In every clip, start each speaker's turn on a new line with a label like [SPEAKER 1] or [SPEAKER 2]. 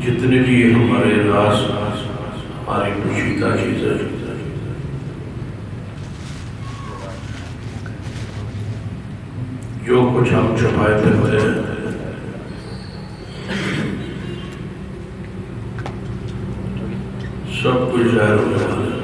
[SPEAKER 1] جتنے بھی ہمارے راز ہماری پوشیدہ چیزیں جو کچھ ہم چھپائے پھرتے ہیں سب کچھ ظاہر ہو جاتا ہے۔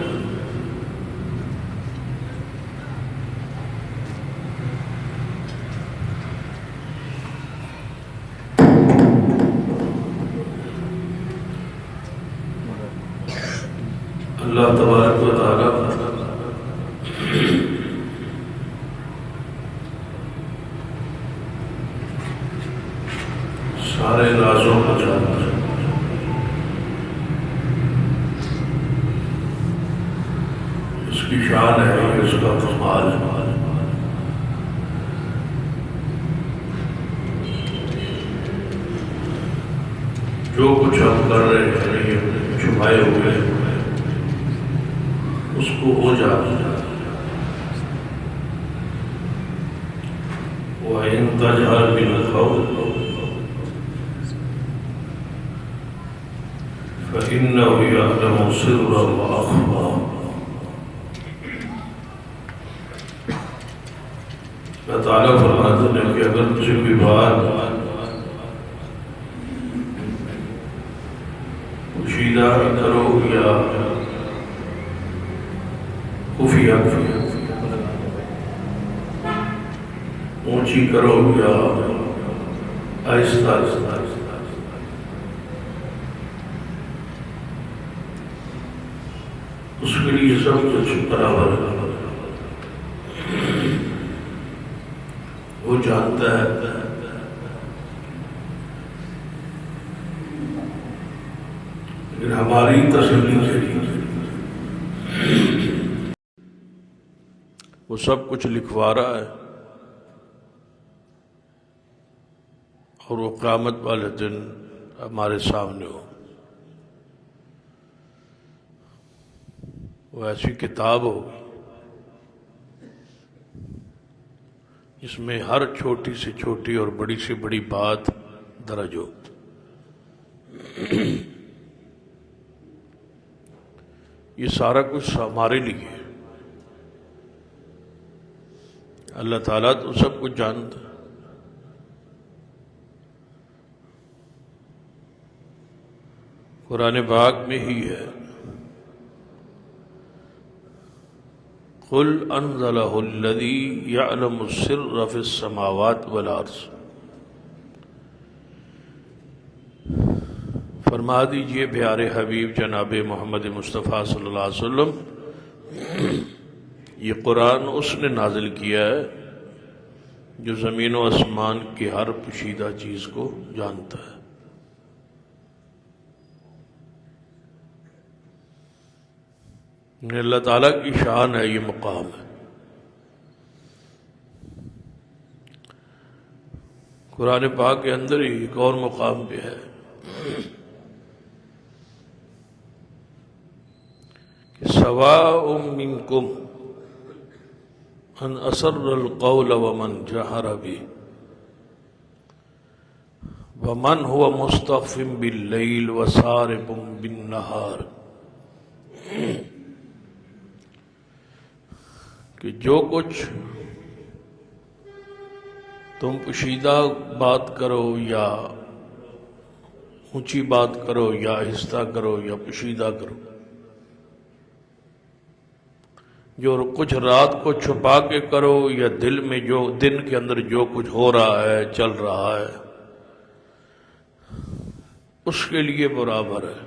[SPEAKER 1] اللہ تبارک و تعالیٰ سارے رازوں کو جانتا ہے۔ اس کی شان ہے، اس کا کمال ہے۔ جو کچھ ہم کر رہے ہیں یہ چھپائے ہوئے اس کو ہو جاتا ہے۔ وَإِن تَجْهَرْ بِالْقَوْلِ فَإِنَّهُ يَعْلَمُ السِّرَّ وَأَخْفَى۔ اللہ تعالیٰ فرماتے ہیں کہ اگر تجھے کوئی بات پوشیدہ کرو یا خفیہ اونچی کرو یا آہستہ اس کے لیے سب کچھ برابر ہے۔ وہ جانتا ہے لیکن ہماری تسلی کے لیے وہ سب کچھ لکھوا رہا ہے، اور وہ قیامت والے دن ہمارے سامنے ہو۔ وہ ایسی کتاب ہو جس میں ہر چھوٹی سے چھوٹی اور بڑی سے بڑی بات درج ہو۔ یہ سارا کچھ ہمارے لیے ہے۔ اللہ تعالیٰ تو سب کچھ جانتا ہے۔ قرآن پاک میں ہی ہے، قُلْ أَنزَلَهُ الَّذِي يَعْلَمُ السِّرَّ فِي السَّمَاوَاتِ وَالْأَرْضِ۔ فرما دیجئے پیارے حبیب جناب محمد مصطفیٰ صلی اللہ علیہ وسلم، یہ قرآن اس نے نازل کیا ہے جو زمین و آسمان کی ہر پوشیدہ چیز کو جانتا ہے۔ اللہ تعالیٰ کی شان ہے، یہ مقام ہے۔ قرآن پاک کے اندر ہی ایک اور مقام پہ ہے کہ سواء منکم من اسر القول ومن جہر به ومن هو مستخف باللیل وسارب بالنہار، کہ جو کچھ تم پوشیدہ بات کرو یا اونچی بات کرو یا آہستہ کرو یا پوشیدہ کرو، جو کچھ رات کو چھپا کے کرو یا دل میں جو دن کے اندر جو کچھ ہو رہا ہے چل رہا ہے، اس کے لیے برابر ہے۔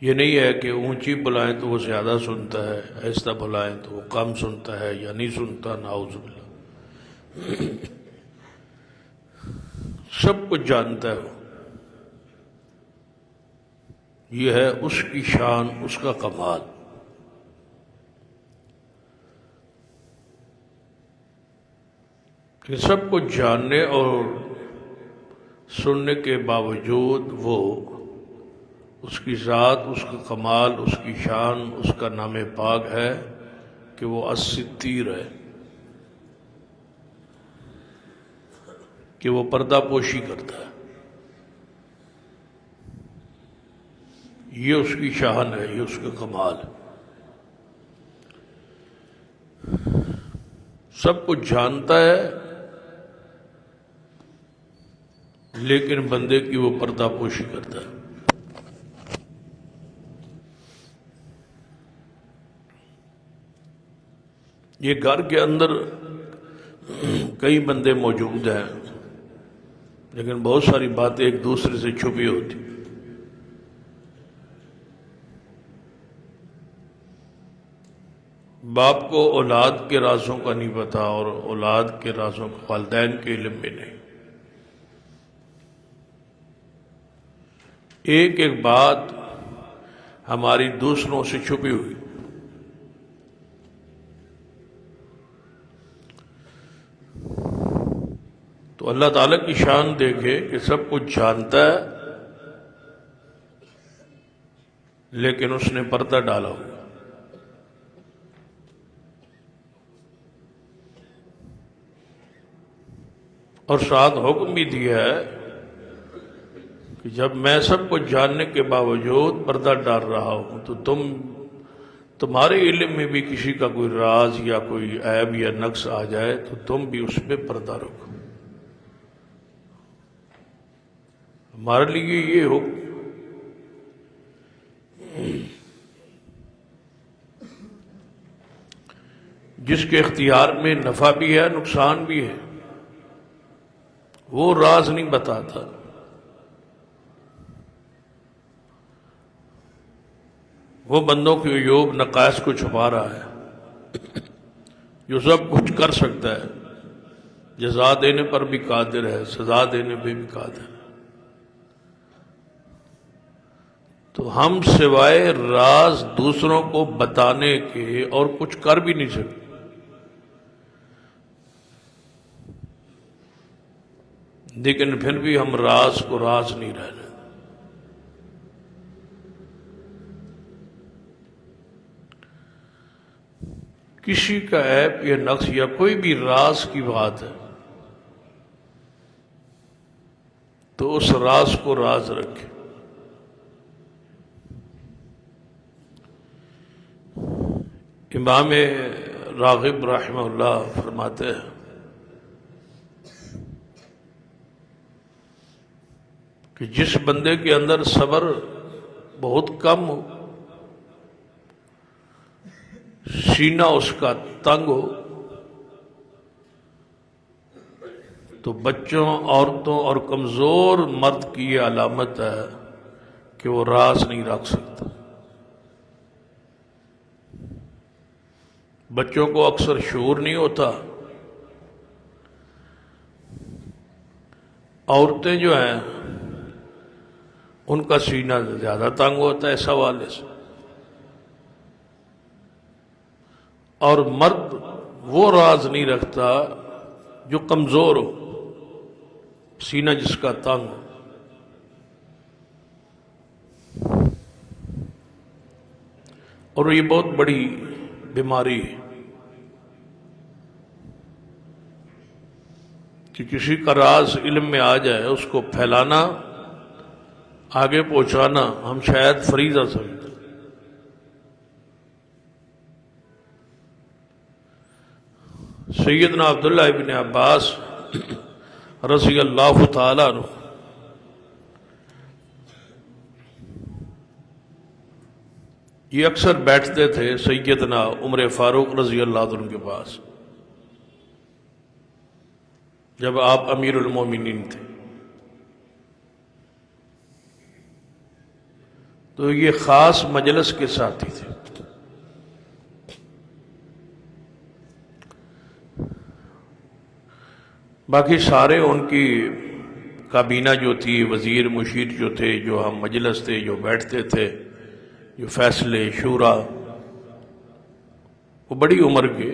[SPEAKER 1] یہ نہیں ہے کہ اونچی بلائیں تو وہ زیادہ سنتا ہے، آہستہ بلائیں تو وہ کم سنتا ہے یا نہیں سنتا، نعوذ باللہ۔ سب کچھ جانتا ہے وہ۔ یہ ہے اس کی شان، اس کا کمال۔ کہ سب کچھ جاننے اور سننے کے باوجود وہ اس کی ذات، اس کا کمال، اس کی شان، اس کا نام پاک ہے کہ وہ الستیر ہے۔ کہ وہ پردہ پوشی کرتا ہے. یہ اس کی شان ہے، یہ اس کا کمال ہے. سب کچھ جانتا ہے لیکن بندے کی وہ پردہ پوشی کرتا ہے. یہ گھر کے اندر کئی بندے موجود ہیں لیکن بہت ساری باتیں ایک دوسرے سے چھپی ہوتی. باپ کو اولاد کے رازوں کا نہیں پتا اور اولاد کے رازوں کا والدین کے علم میں نہیں. ایک ایک بات ہماری دوسروں سے چھپی ہوئی. تو اللہ تعالیٰ کی شان دیکھے کہ سب کچھ جانتا ہے لیکن اس نے پردہ ڈالا ہوا. اور ساتھ حکم بھی دیا ہے کہ جب میں سب کچھ جاننے کے باوجود پردہ ڈال رہا ہوں تو تمہارے علم میں بھی کسی کا کوئی راز یا کوئی عیب یا نقص آ جائے تو تم بھی اس پہ پردہ رکھو. ہمارے لیے یہ حکم جس کے اختیار میں نفع بھی ہے نقصان بھی ہے وہ راز نہیں بتاتا. وہ بندوں کے عیوب نقائص کو چھپا رہا ہے جو سب کچھ کر سکتا ہے. جزا دینے پر بھی قادر ہے، سزا دینے پہ بھی قادر ہے. تو ہم سوائے راز دوسروں کو بتانے کے اور کچھ کر بھی نہیں سکتے. لیکن پھر بھی ہم راز کو راز نہیں رہنے. کسی کا عیب یا نقص یا کوئی بھی راز کی بات ہے تو اس راز کو راز رکھے. امام راغب رحمہ اللہ فرماتے ہیں کہ جس بندے کے اندر صبر بہت کم ہو، سینہ اس کا تنگ ہو، تو بچوں، عورتوں اور کمزور مرد کی یہ علامت ہے کہ وہ راز نہیں رکھ سکتا. بچوں کو اکثر شعور نہیں ہوتا. عورتیں جو ہیں ان کا سینہ زیادہ تنگ ہوتا ہے اس حوالے سے. اور مرد وہ راز نہیں رکھتا جو کمزور ہو، سینہ جس کا تنگ ہو. اور یہ بہت بڑی بیماری ہے کہ کسی کا راز علم میں آ جائے اس کو پھیلانا، آگے پہنچانا ہم شاید فریضہ سمجھتے. سیدنا عبداللہ ابن عباس رضی اللہ تعالیٰ عنہ یہ اکثر بیٹھتے تھے سیدنا عمر فاروق رضی اللہ عنہ کے پاس جب آپ امیر المومنین تھے. تو یہ خاص مجلس کے ساتھی تھے. باقی سارے ان کی کابینہ جو تھی، وزیر مشیر جو تھے، جو ہم مجلس تھے، جو بیٹھتے تھے، جو فیصلے شورا، وہ بڑی عمر کے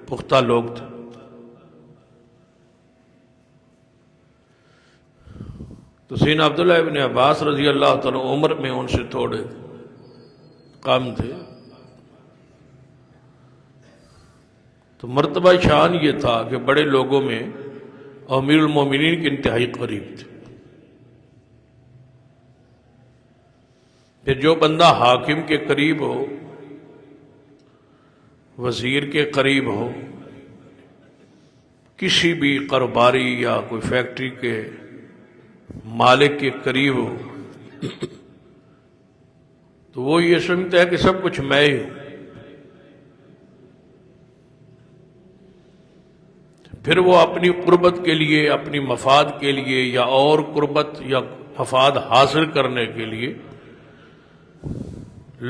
[SPEAKER 1] پختہ لوگ تھے. تو سیدنا عبداللہ ابن عباس رضی اللہ تعالیٰ عمر میں ان سے تھوڑے کم تھے. تو مرتبہ شان یہ تھا کہ بڑے لوگوں میں اور امیر المومنین کے انتہائی قریب تھے۔ پھر جو بندہ حاکم کے قریب ہو، وزیر کے قریب ہو، کسی بھی کاروباری یا کوئی فیکٹری کے مالک کے قریب ہو، تو وہ یہ سمجھتا ہے کہ سب کچھ میں ہی ہوں۔ پھر وہ اپنی قربت کے لیے، اپنی مفاد کے لیے، یا اور قربت یا مفاد حاصل کرنے کے لیے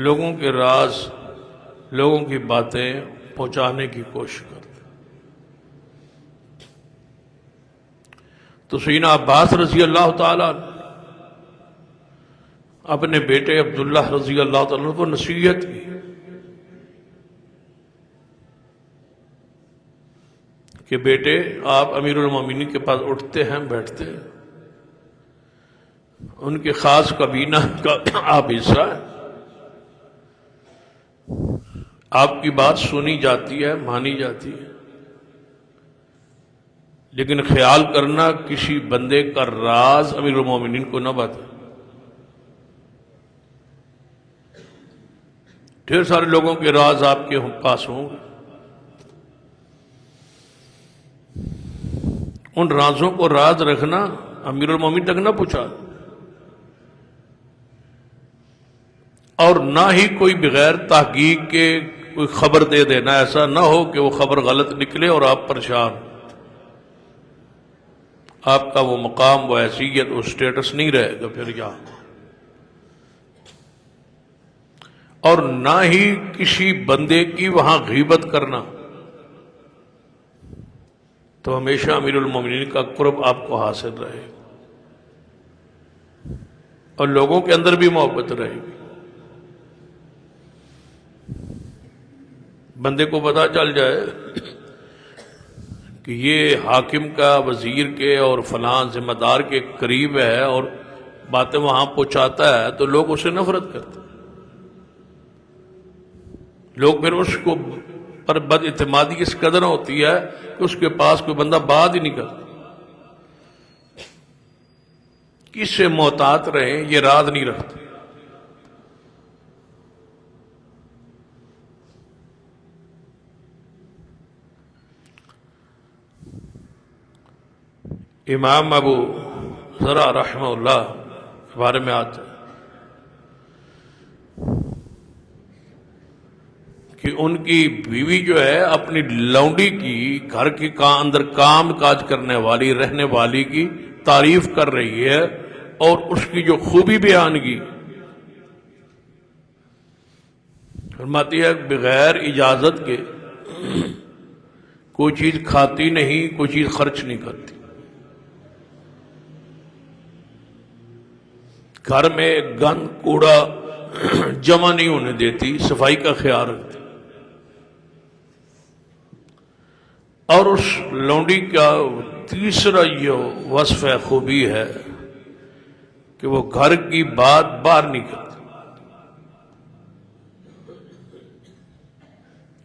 [SPEAKER 1] لوگوں کے راز، لوگوں کی باتیں پہنچانے کی کوشش کرتے۔ تو سیدنا عباس رضی اللہ تعالیٰ اپنے بیٹے عبداللہ رضی اللہ تعالیٰ کو نصیحت کی کہ بیٹے آپ امیر المومنین کے پاس اٹھتے ہیں، بیٹھتے ہیں، ان کے خاص کابینہ کا آپ حصہ ہیں، آپ کی بات سنی جاتی ہے، مانی جاتی ہے، لیکن خیال کرنا کسی بندے کا راز امیر المومنین کو نہ بتائے۔ ڈھیر سارے لوگوں کے راز آپ کے پاس ہوں گے، ان رازوں کو راز رکھنا امیر المومنین تک نہ پہنچا، اور نہ ہی کوئی بغیر تحقیق کے کوئی خبر دے دینا، ایسا نہ ہو کہ وہ خبر غلط نکلے اور آپ پریشان، آپ کا وہ مقام، وہ حیثیت، وہ اسٹیٹس نہیں رہے گا پھر یہاں۔ اور نہ ہی کسی بندے کی وہاں غیبت کرنا، تو ہمیشہ امیر المومنین کا قرب آپ کو حاصل رہے گا اور لوگوں کے اندر بھی محبت رہے گی۔ بندے کو پتہ چل جائے کہ یہ حاکم کا، وزیر کے اور فلاں ذمہ دار کے قریب ہے اور باتیں وہاں پہنچاتا ہے، تو لوگ اسے نفرت کرتے، لوگ پھر اس کو پر بد اعتمادی اس قدر ہوتی ہے کہ اس کے پاس کوئی بندہ بات ہی نہیں کرتا۔ کس سے محتاط رہیں، یہ راز نہیں رکھتے۔ امام ابو ذرا رحمہ اللہ کے بارے میں آتا ہے کہ ان کی بیوی جو ہے اپنی لونڈی کی، گھر کے اندر کام کاج کرنے والی، رہنے والی کی تعریف کر رہی ہے اور اس کی جو خوبی بیان کی، فرماتی ہے بغیر اجازت کے کوئی چیز کھاتی نہیں، کوئی چیز خرچ نہیں کرتی، گھر میں گند کوڑا جمع نہیں ہونے دیتی، صفائی کا خیال رکھتی۔ اور اس لونڈی کا تیسرا یہ وصف ہے، خوبی ہے کہ وہ گھر کی بات باہر نہیں کرتی۔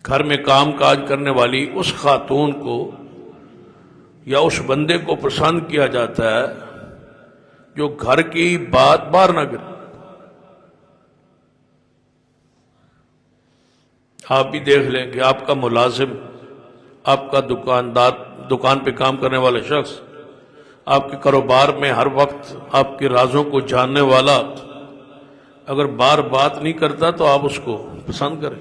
[SPEAKER 1] گھر میں کام کاج کرنے والی اس خاتون کو یا اس بندے کو پسند کیا جاتا ہے جو گھر کی بات باہر نہ کرے۔ آپ بھی دیکھ لیں کہ آپ کا ملازم، آپ کا دکاندار، دکان پہ کام کرنے والا شخص، آپ کے کاروبار میں ہر وقت آپ کے رازوں کو جاننے والا اگر بار بات نہیں کرتا تو آپ اس کو پسند کریں۔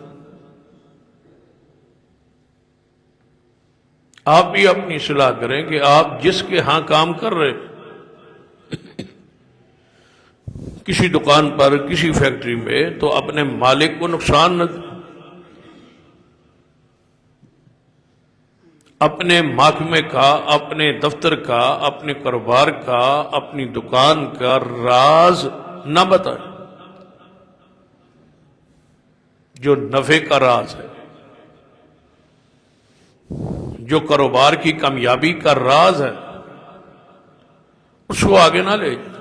[SPEAKER 1] آپ بھی اپنی اصلاح کریں کہ آپ جس کے ہاں کام کر رہے، کسی دکان پر، کسی فیکٹری میں، تو اپنے مالک کو نقصان نہ دیں، اپنے محکمے کا، اپنے دفتر کا، اپنے کاروبار کا، اپنی دکان کا راز نہ بتائیں جو نفع کا راز ہے، جو کاروبار کی کامیابی کا راز ہے، اس کو آگے نہ لے جائیں۔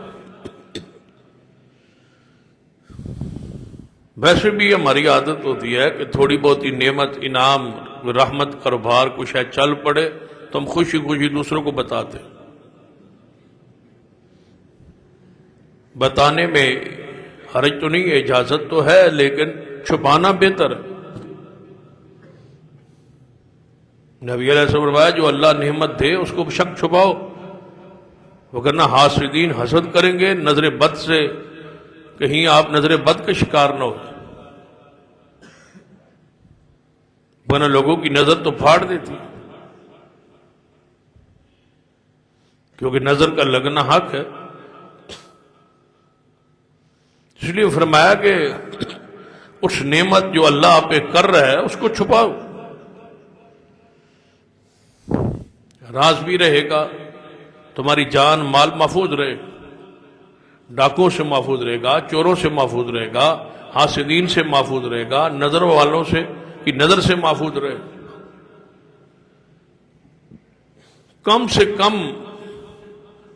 [SPEAKER 1] ویسے بھی ہماری عادت ہوتی ہے کہ تھوڑی بہت ہی نعمت، انعام، رحمت، کاروبار کچھ ہے چل پڑے تو ہم خوشی خوشی دوسروں کو بتاتے. بتانے میں حرج تو نہیں ہے، اجازت تو ہے، لیکن چھپانا بہتر ہے. نبی علیہ السلام نے فرمایا جو اللہ نعمت دے اس کو شک چھپاؤ، وگرنہ حاسدین حسد کریں گے نظر بد سے، کہیں آپ نظر بد کا شکار نہ ہو، ورنہ لوگوں کی نظر تو پھاڑ دیتی، کیونکہ نظر کا لگنا حق ہے. اس لیے فرمایا کہ اس نعمت جو اللہ آپ پہ کر رہا ہے اس کو چھپاؤ. راز بھی رہے گا، تمہاری جان مال محفوظ رہے، ڈاکوں سے محفوظ رہے گا، چوروں سے محفوظ رہے گا، حاسدین سے محفوظ رہے گا، نظر والوں سے کی نظر سے محفوظ رہے. کم سے کم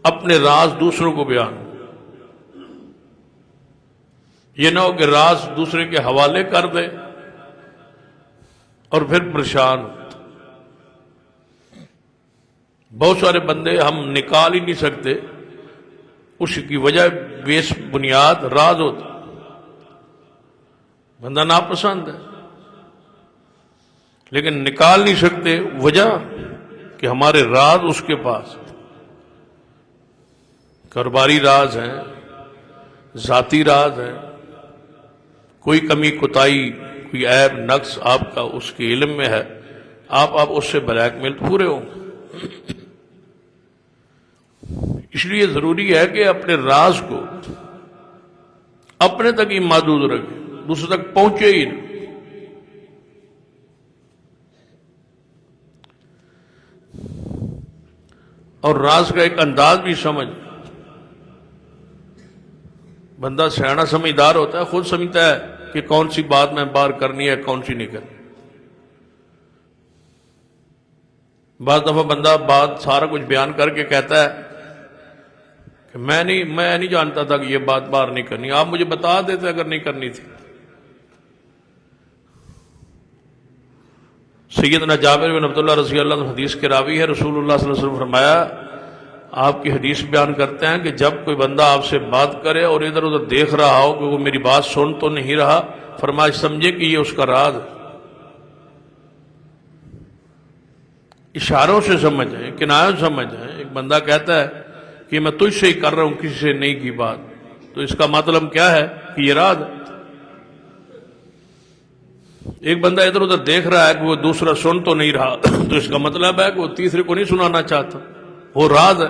[SPEAKER 1] اپنے راز دوسروں کو بیان، یہ نہ ہو کہ راز دوسرے کے حوالے کر دے اور پھر پریشان. بہت سارے بندے ہم نکال ہی نہیں سکتے، اس کی وجہ بیس بنیاد راز ہوتا، بندہ ناپسند ہے لیکن نکال نہیں سکتے، وجہ کہ ہمارے راز اس کے پاس، کاروباری راز ہیں، ذاتی راز ہیں، کوئی کمی کوتاہی کوئی عیب نقص آپ کا اس کے علم میں ہے، آپ اس سے بلیک میل پورے ہوں. اس لیے ضروری ہے کہ اپنے راز کو اپنے تک ہی محدود رکھیں، دوسرے تک پہنچے ہی نہیں. اور راز کا ایک انداز بھی سمجھ، بندہ سیاںا سمجھدار ہوتا ہے، خود سمجھتا ہے کہ کون سی بات میں باہر کرنی ہے کون سی نہیں کرنی. بعض دفعہ بندہ بات سارا کچھ بیان کر کے کہتا ہے کہ میں نہیں جانتا تھا کہ یہ بات باہر نہیں کرنی، آپ مجھے بتا دیتے اگر نہیں کرنی تھی. سیدنا جابر بن عبداللہ رضی اللہ عنہ حدیث کے راوی ہے، رسول اللہ صلی اللہ علیہ وسلم فرمایا، آپ کی حدیث بیان کرتے ہیں کہ جب کوئی بندہ آپ سے بات کرے اور ادھر ادھر دیکھ رہا ہو کہ وہ میری بات سن تو نہیں رہا، فرمایا سمجھے کہ یہ اس کا راز ہے. اشاروں سے سمجھ جائیں، کنایوں سے سمجھ جائیں. ایک بندہ کہتا ہے کہ میں تجھ سے ہی کر رہا ہوں، کسی سے نہیں کی بات، تو اس کا مطلب کیا ہے کہ یہ راز ہے. ایک بندہ ادھر ادھر دیکھ رہا ہے کہ وہ دوسرا سن تو نہیں رہا، تو اس کا مطلب ہے کہ وہ تیسرے کو نہیں سنانا چاہتا، وہ راز ہے.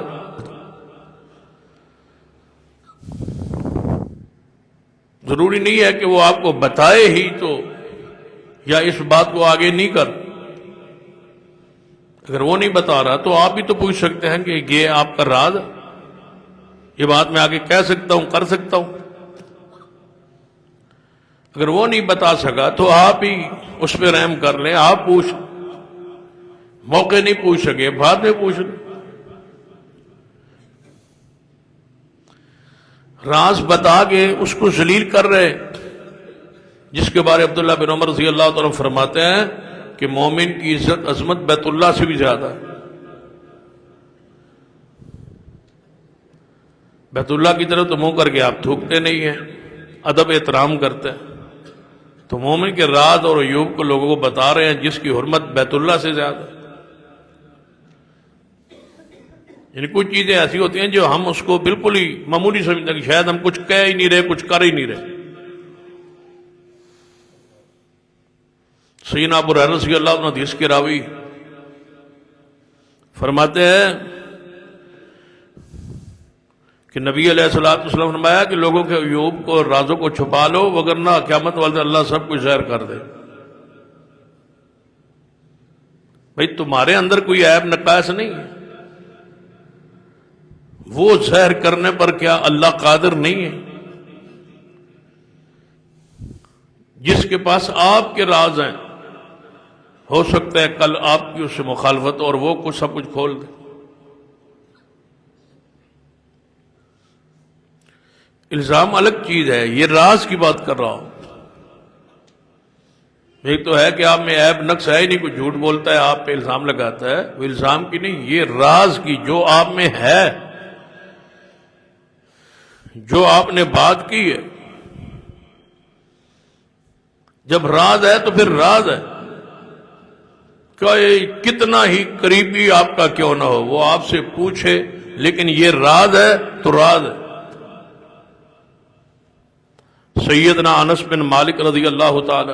[SPEAKER 1] ضروری نہیں ہے کہ وہ آپ کو بتائے ہی تو، یا اس بات کو آگے نہیں کر. اگر وہ نہیں بتا رہا تو آپ بھی تو پوچھ سکتے ہیں کہ یہ آپ کا راز ہے، یہ بات میں آگے کہہ سکتا ہوں، کر سکتا ہوں. اگر وہ نہیں بتا سکا تو آپ ہی اس پہ رحم کر لیں، آپ پوچھ، موقع نہیں پوچھ سکے بعد میں پوچھ لیں. راز بتا کے اس کو ذلیل کر رہے، جس کے بارے عبداللہ بن عمر رضی اللہ تعالیٰ فرماتے ہیں کہ مومن کی عزت عظمت بیت اللہ سے بھی زیادہ ہے. بیت اللہ کی طرف تو منہ کر کے آپ تھوکتے نہیں ہیں، ادب احترام کرتے ہیں. تو مومن کے راز اور عیوب کو لوگوں کو بتا رہے ہیں جس کی حرمت بیت اللہ سے زیادہ ہے. یعنی کچھ چیزیں ایسی ہوتی ہیں جو ہم اس کو بالکل ہی معمولی سمجھتے ہیں کہ شاید ہم کچھ کہہ ہی نہیں رہے، کچھ کر ہی نہیں رہے. سیدنا ابو ہریرہ رضی اللہ عنہ حدیث کے راوی فرماتے ہیں کہ نبی علیہ الصلوۃ والسلام نے فرمایا کہ لوگوں کے عیوب کو اور رازوں کو چھپا لو، وگرنہ قیامت والے دن اللہ سب کچھ ظاہر کر دے. بھئی تمہارے اندر کوئی عیب نقائص نہیں ہے، وہ ظاہر کرنے پر کیا اللہ قادر نہیں ہے؟ جس کے پاس آپ کے راز ہیں، ہو سکتا ہے کل آپ کی اس سے مخالفت اور وہ کچھ سب کچھ کھول دے. الزام الگ چیز ہے، یہ راز کی بات کر رہا ہوں. ایک تو ہے کہ آپ میں عیب نقص ہے ہی نہیں، کوئی جھوٹ بولتا ہے آپ پہ الزام لگاتا ہے، وہ الزام کی نہیں، یہ راز کی جو آپ میں ہے، جو آپ نے بات کی ہے۔ جب راز ہے تو پھر راز ہے، کتنا ہی قریبی آپ کا کیوں نہ ہو، وہ آپ سے پوچھے، لیکن یہ راز ہے تو راز ہے۔ سیدنا انس بن مالک رضی اللہ تعالی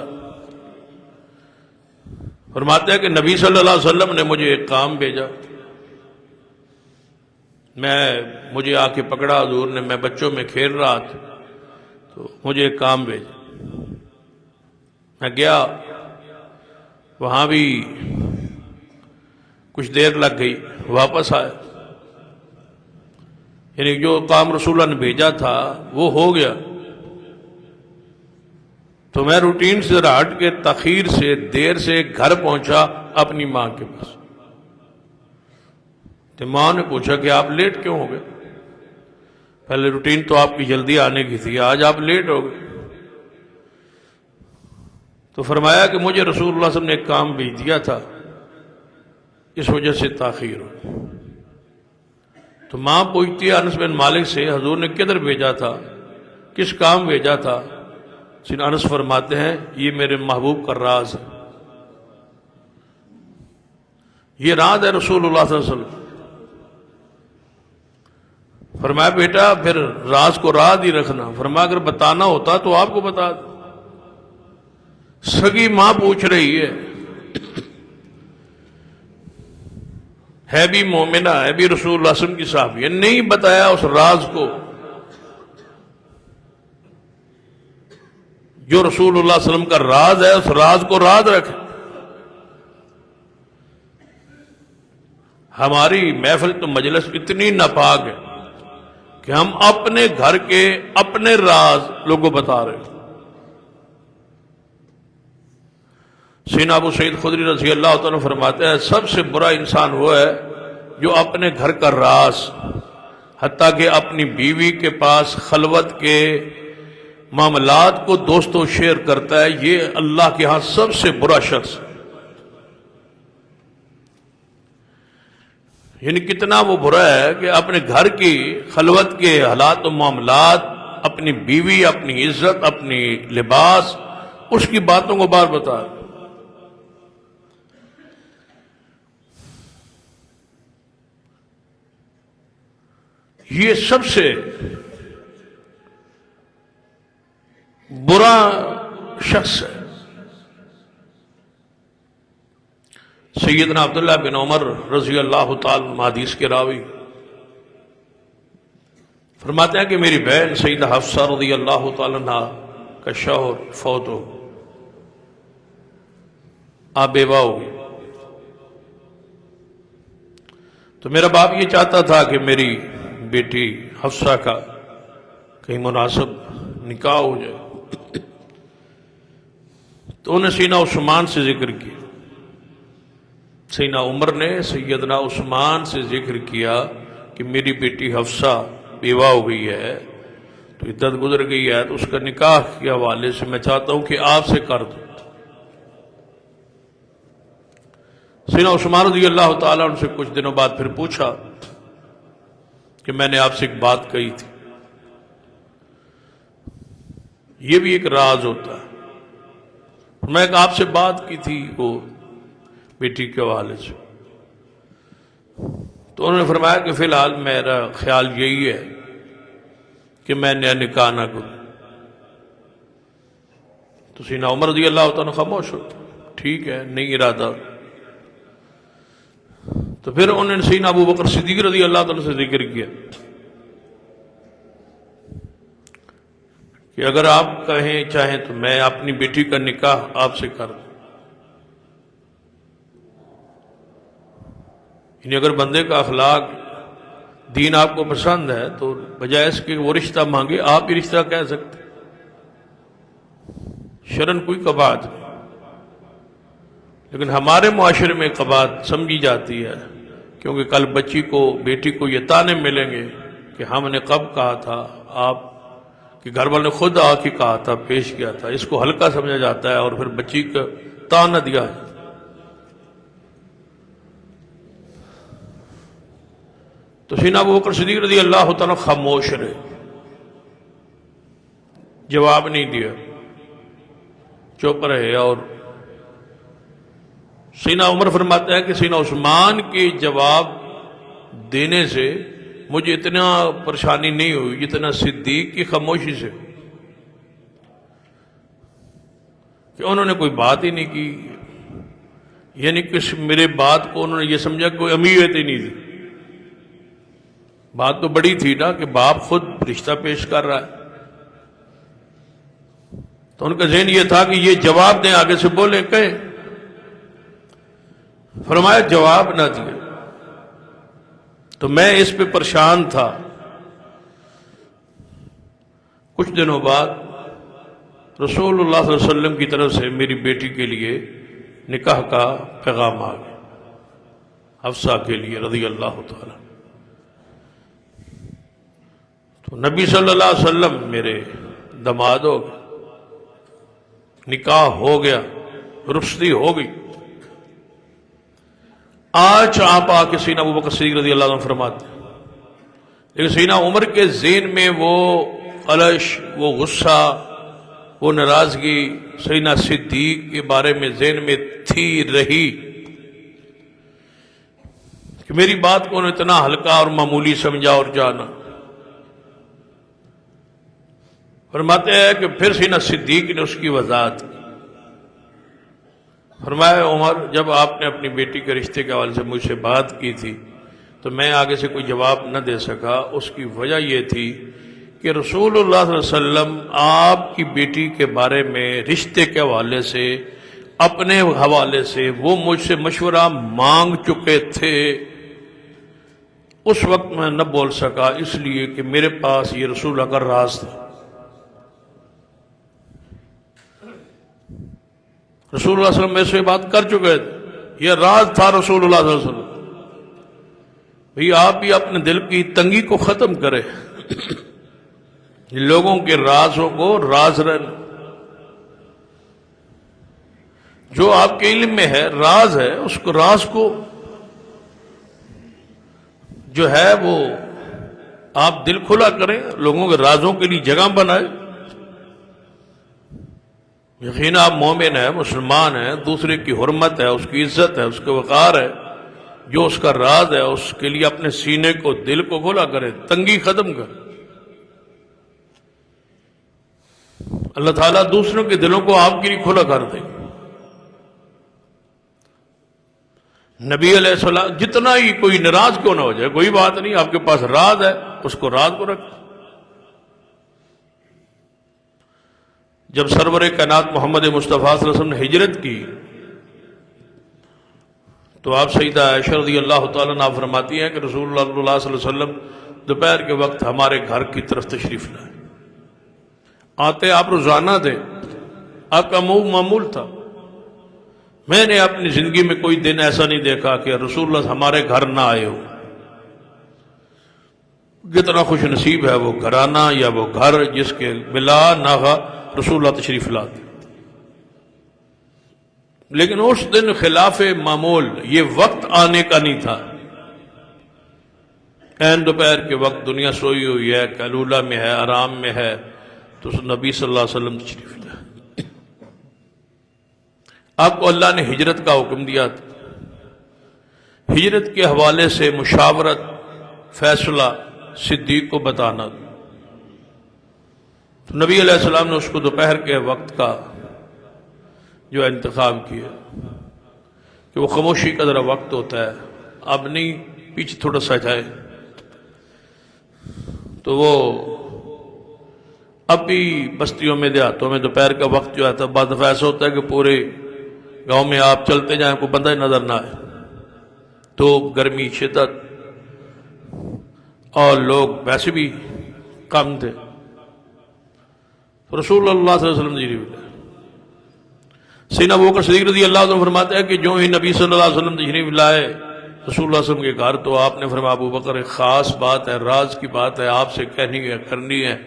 [SPEAKER 1] فرماتے ہیں کہ نبی صلی اللہ علیہ وسلم نے مجھے ایک کام بھیجا، مجھے آ کے پکڑا حضور نے، میں بچوں میں کھیل رہا تھا تو مجھے ایک کام بھیجا، میں گیا، وہاں بھی کچھ دیر لگ گئی، واپس آیا، یعنی جو کام رسول اللہ نے بھیجا تھا وہ ہو گیا، تو میں روٹین سے ذرا ہٹ کے تاخیر سے دیر سے گھر پہنچا اپنی ماں کے پاس، تو ماں نے پوچھا کہ آپ لیٹ کیوں ہو گئے؟ پہلے روٹین تو آپ کی جلدی آنے کی تھی، آج آپ لیٹ ہو گئے۔ تو فرمایا کہ مجھے رسول اللہ صلی اللہ علیہ وسلم نے ایک کام بھیج دیا تھا، اس وجہ سے تاخیر ہو۔ تو ماں پوچھتی ہے انس بن مالک سے، حضور نے کدھر بھیجا تھا، کس کام بھیجا تھا؟ انس فرماتے ہیں یہ میرے محبوب کا راز ہے، یہ راز ہے رسول اللہ صلی اللہ علیہ وسلم۔ فرمایا بیٹا پھر راز کو راز ہی رکھنا، فرمایا اگر بتانا ہوتا تو آپ کو بتا دو۔ سگی ماں پوچھ رہی ہے بھی مومنہ، ہے بھی رسول اللہ صلی اللہ علیہ وسلم کی صحابیہ، نہیں بتایا اس راز کو جو رسول اللہ صلی اللہ علیہ وسلم کا راز ہے، اس راز کو راز رکھے۔ ہماری محفل تو مجلس اتنی ناپاک ہے کہ ہم اپنے گھر کے اپنے راز لوگوں کو بتا رہے ہیں۔ سیدنا ابو سعید خدری رضی اللہ تعالیٰ فرماتے ہیں سب سے برا انسان وہ ہے جو اپنے گھر کا راز، حتیٰ کہ اپنی بیوی کے پاس خلوت کے معاملات کو دوستوں شیئر کرتا ہے، یہ اللہ کے ہاں سب سے برا شخص، یعنی کتنا وہ برا ہے کہ اپنے گھر کی خلوت کے حالات و معاملات، اپنی بیوی، اپنی عزت، اپنی لباس، اس کی باتوں کو بار بتا۔ یہ سب سے برا شخص ہے۔ سیدنا عبداللہ بن عمر رضی اللہ تعالی عنہ حدیث کے راوی فرماتے ہیں کہ میری بہن سیدہ حفصہ رضی اللہ تعالی عنہ کا شوہر فوت ہو، آپ بیوہ ہو گئی، تو میرا باپ یہ چاہتا تھا کہ میری بیٹی حفصہ کا کہیں مناسب نکاح ہو جائے، تو انہیں سیدنا عثمان سے ذکر کیا، سیدنا عمر نے سیدنا عثمان سے ذکر کیا کہ میری بیٹی حفصہ بیوہ ہو گئی ہے، تو عدت گزر گئی ہے، تو اس کا نکاح کے حوالے سے میں چاہتا ہوں کہ آپ سے کر دوں۔ سیدنا عثمان رضی اللہ تعالیٰ عنہ سے کچھ دنوں بعد پھر پوچھا کہ میں نے آپ سے ایک بات کہی تھی، یہ بھی ایک راز ہوتا ہے، میں ایک آپ سے بات کی تھی وہ بیٹی کے حوالے سے، تو انہوں نے فرمایا کہ فی الحال میرا خیال یہی ہے کہ میں نیا نکاح نہ کروں۔ تو سیدنا عمر رضی اللہ تعالیٰ خاموش ہوتا، ٹھیک ہے نہیں ارادہ۔ تو پھر انہوں نے سیدنا ابو بکر صدیق رضی اللہ تعالیٰ سے ذکر کیا کہ اگر آپ کہیں چاہیں تو میں اپنی بیٹی کا نکاح آپ سے کر دوں، یعنی اگر بندے کا اخلاق دین آپ کو پسند ہے تو بجائے اس کے وہ رشتہ مانگے آپ ہی رشتہ کہہ سکتے، شرن کوئی قباحت نہیں، لیکن ہمارے معاشرے میں قباحت سمجھی جاتی ہے، کیونکہ کل بچی کو بیٹی کو یہ تانے ملیں گے کہ ہم نے کب کہا تھا آپ کہ گھر والے نے خود آ کے کہا تھا، پیش کیا تھا، اس کو ہلکا سمجھا جاتا ہے اور پھر بچی کا تانا دیا ہے۔ تو سیدنا ابو بکر صدیق رضی اللہ تعالیٰ خاموش رہے، جواب نہیں دیا، چپ رہے۔ اور سیدنا عمر فرماتا ہے کہ سیدنا عثمان کے جواب دینے سے مجھے اتنا پریشانی نہیں ہوئی جتنا صدیق کی خاموشی سے، کہ انہوں نے کوئی بات ہی نہیں کی، یعنی کہ میرے بات کو انہوں نے یہ سمجھا کہ کوئی اہمیت ہی نہیں تھی۔ بات تو بڑی تھی نا کہ باپ خود رشتہ پیش کر رہا ہے، تو ان کا ذہن یہ تھا کہ یہ جواب دیں، آگے سے بولے کہیں۔ فرمایا جواب نہ دیا، تو میں اس پہ پریشان تھا۔ کچھ دنوں بعد رسول اللہ صلی اللہ علیہ وسلم کی طرف سے میری بیٹی کے لیے نکاح کا پیغام آ گیا، حفصہ کے لیے رضی اللہ تعالی۔ تو نبی صلی اللہ علیہ وسلم میرے داماد ہو گئے، نکاح ہو گیا، رخصتی ہو گئی۔ آج آپ آ کے سیدنا ابو بکر صدیق رضی اللہ عنہ فرماتے ہیں، لیکن سیدنا عمر کے ذہن میں وہ قلش، وہ غصہ، وہ ناراضگی سیدنا صدیق کے بارے میں ذہن میں تھی رہی کہ میری بات کو انہوں نے اتنا ہلکا اور معمولی سمجھا اور جانا۔ فرماتے ہیں کہ پھر سیدنا صدیق نے اس کی وضاحت کی۔ فرمایا عمر، جب آپ نے اپنی بیٹی کے رشتے کے حوالے سے مجھ سے بات کی تھی تو میں آگے سے کوئی جواب نہ دے سکا، اس کی وجہ یہ تھی کہ رسول اللہ صلی اللہ علیہ وسلم آپ کی بیٹی کے بارے میں رشتے کے حوالے سے، اپنے حوالے سے وہ مجھ سے مشورہ مانگ چکے تھے۔ اس وقت میں نہ بول سکا، اس لیے کہ میرے پاس یہ رسول اللہ کا راز تھا۔ رسول اللہ صلی اللہ علیہ وسلم میں سے بات کر چکے تھے، یہ راز تھا رسول اللہ صلی اللہ علیہ وسلم۔ بھئی آپ بھی اپنے دل کی تنگی کو ختم کرے، لوگوں کے رازوں کو راز رہنا، جو آپ کے علم میں ہے راز ہے، اس کو راز کو جو ہے وہ آپ دل کھلا کریں، لوگوں کے رازوں کے لیے جگہ بنائے۔ یقین آپ مومن ہے، مسلمان ہے، دوسرے کی حرمت ہے، اس کی عزت ہے، اس کے وقار ہے، جو اس کا راز ہے اس کے لیے اپنے سینے کو، دل کو کھلا کرے، تنگی ختم کر۔ اللہ تعالیٰ دوسروں کے دلوں کو آپ کے لیے کھلا کر دے۔ نبی علیہ السلام جتنا ہی کوئی ناراض کیوں نہ ہو جائے، کوئی بات نہیں، آپ کے پاس راز ہے، اس کو راز کو رکھ۔ جب سرور کائنات محمد مصطفیٰ صلی اللہ علیہ وسلم نے ہجرت کی تو آپ سیدہ عائشہ رضی اللہ تعالیٰ عنہا فرماتی ہیں کہ رسول اللہ صلی اللہ علیہ وسلم دوپہر کے وقت ہمارے گھر کی طرف تشریف لائے۔ آتے آپ روزانہ تھے، آپ کا منہ معمول تھا۔ میں نے اپنی زندگی میں کوئی دن ایسا نہیں دیکھا کہ رسول اللہ ہمارے گھر نہ آئے ہو۔ کتنا خوش نصیب ہے وہ گھرانہ یا وہ گھر جس کے بلا ناغہ رسول اللہ تشریف لاتے۔ لیکن اس دن خلاف معمول یہ وقت آنے کا نہیں تھا۔ عین دوپہر کے وقت دنیا سوئی ہوئی ہے، کیلولہ میں ہے، آرام میں ہے، تو نبی صلی اللہ علیہ وسلم تشریف لائے۔ آپ کو اللہ نے ہجرت کا حکم دیا تھا، ہجرت کے حوالے سے مشاورت، فیصلہ صدیق کو بتانا۔ تو نبی علیہ السلام نے اس کو دوپہر کے وقت کا جو انتخاب کیا کہ وہ خاموشی کا ذرا وقت ہوتا ہے، اب نہیں، پیچھے تھوڑا سا جائے۔ تو وہ اب بھی بستیوں میں، دیہاتوں میں دوپہر کا وقت جو آتا ہے، بعض دفعہ ایسا ہوتا ہے کہ پورے گاؤں میں آپ چلتے جائیں، کوئی بندہ نظر نہ آئے، تو گرمی، شدت، اور لوگ ویسے بھی کم تھے۔ رسول اللہ صلی اللہ علیہ وسلم تشریف لائے۔ سیدنا ابو بکر صدیق رضی اللہ عنہ فرماتے ہیں کہ جو ہی نبی صلی اللہ علیہ وسلم تشریف لائے رسول اللہ صلی اللہ علیہ وسلم کے گھر، تو آپ نے فرمایا ابو بکر ایک خاص بات ہے، راز کی بات ہے، آپ سے کہنی ہے، کرنی ہے۔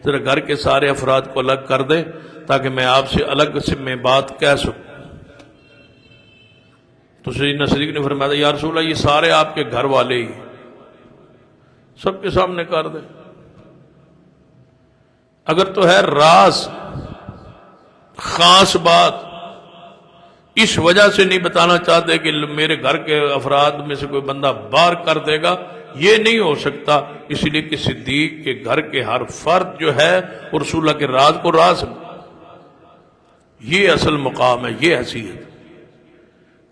[SPEAKER 1] ذرا گھر کے سارے افراد کو الگ کر دیں تاکہ میں آپ سے الگ سے میں بات کہہ سکوں۔ تو سیدنا صدیق نے فرمایا یا رسول اللہ یہ سارے آپ کے گھر والے ہی سب کے سامنے کر دیں، اگر تو ہے راز خاص بات اس وجہ سے نہیں بتانا چاہتے کہ میرے گھر کے افراد میں سے کوئی بندہ باہر کر دے گا، یہ نہیں ہو سکتا، اس لیے کہ صدیق کے گھر کے ہر فرد جو ہے وہ رسول اللہ کے راز کو راز، یہ اصل مقام ہے، یہ حیثیت۔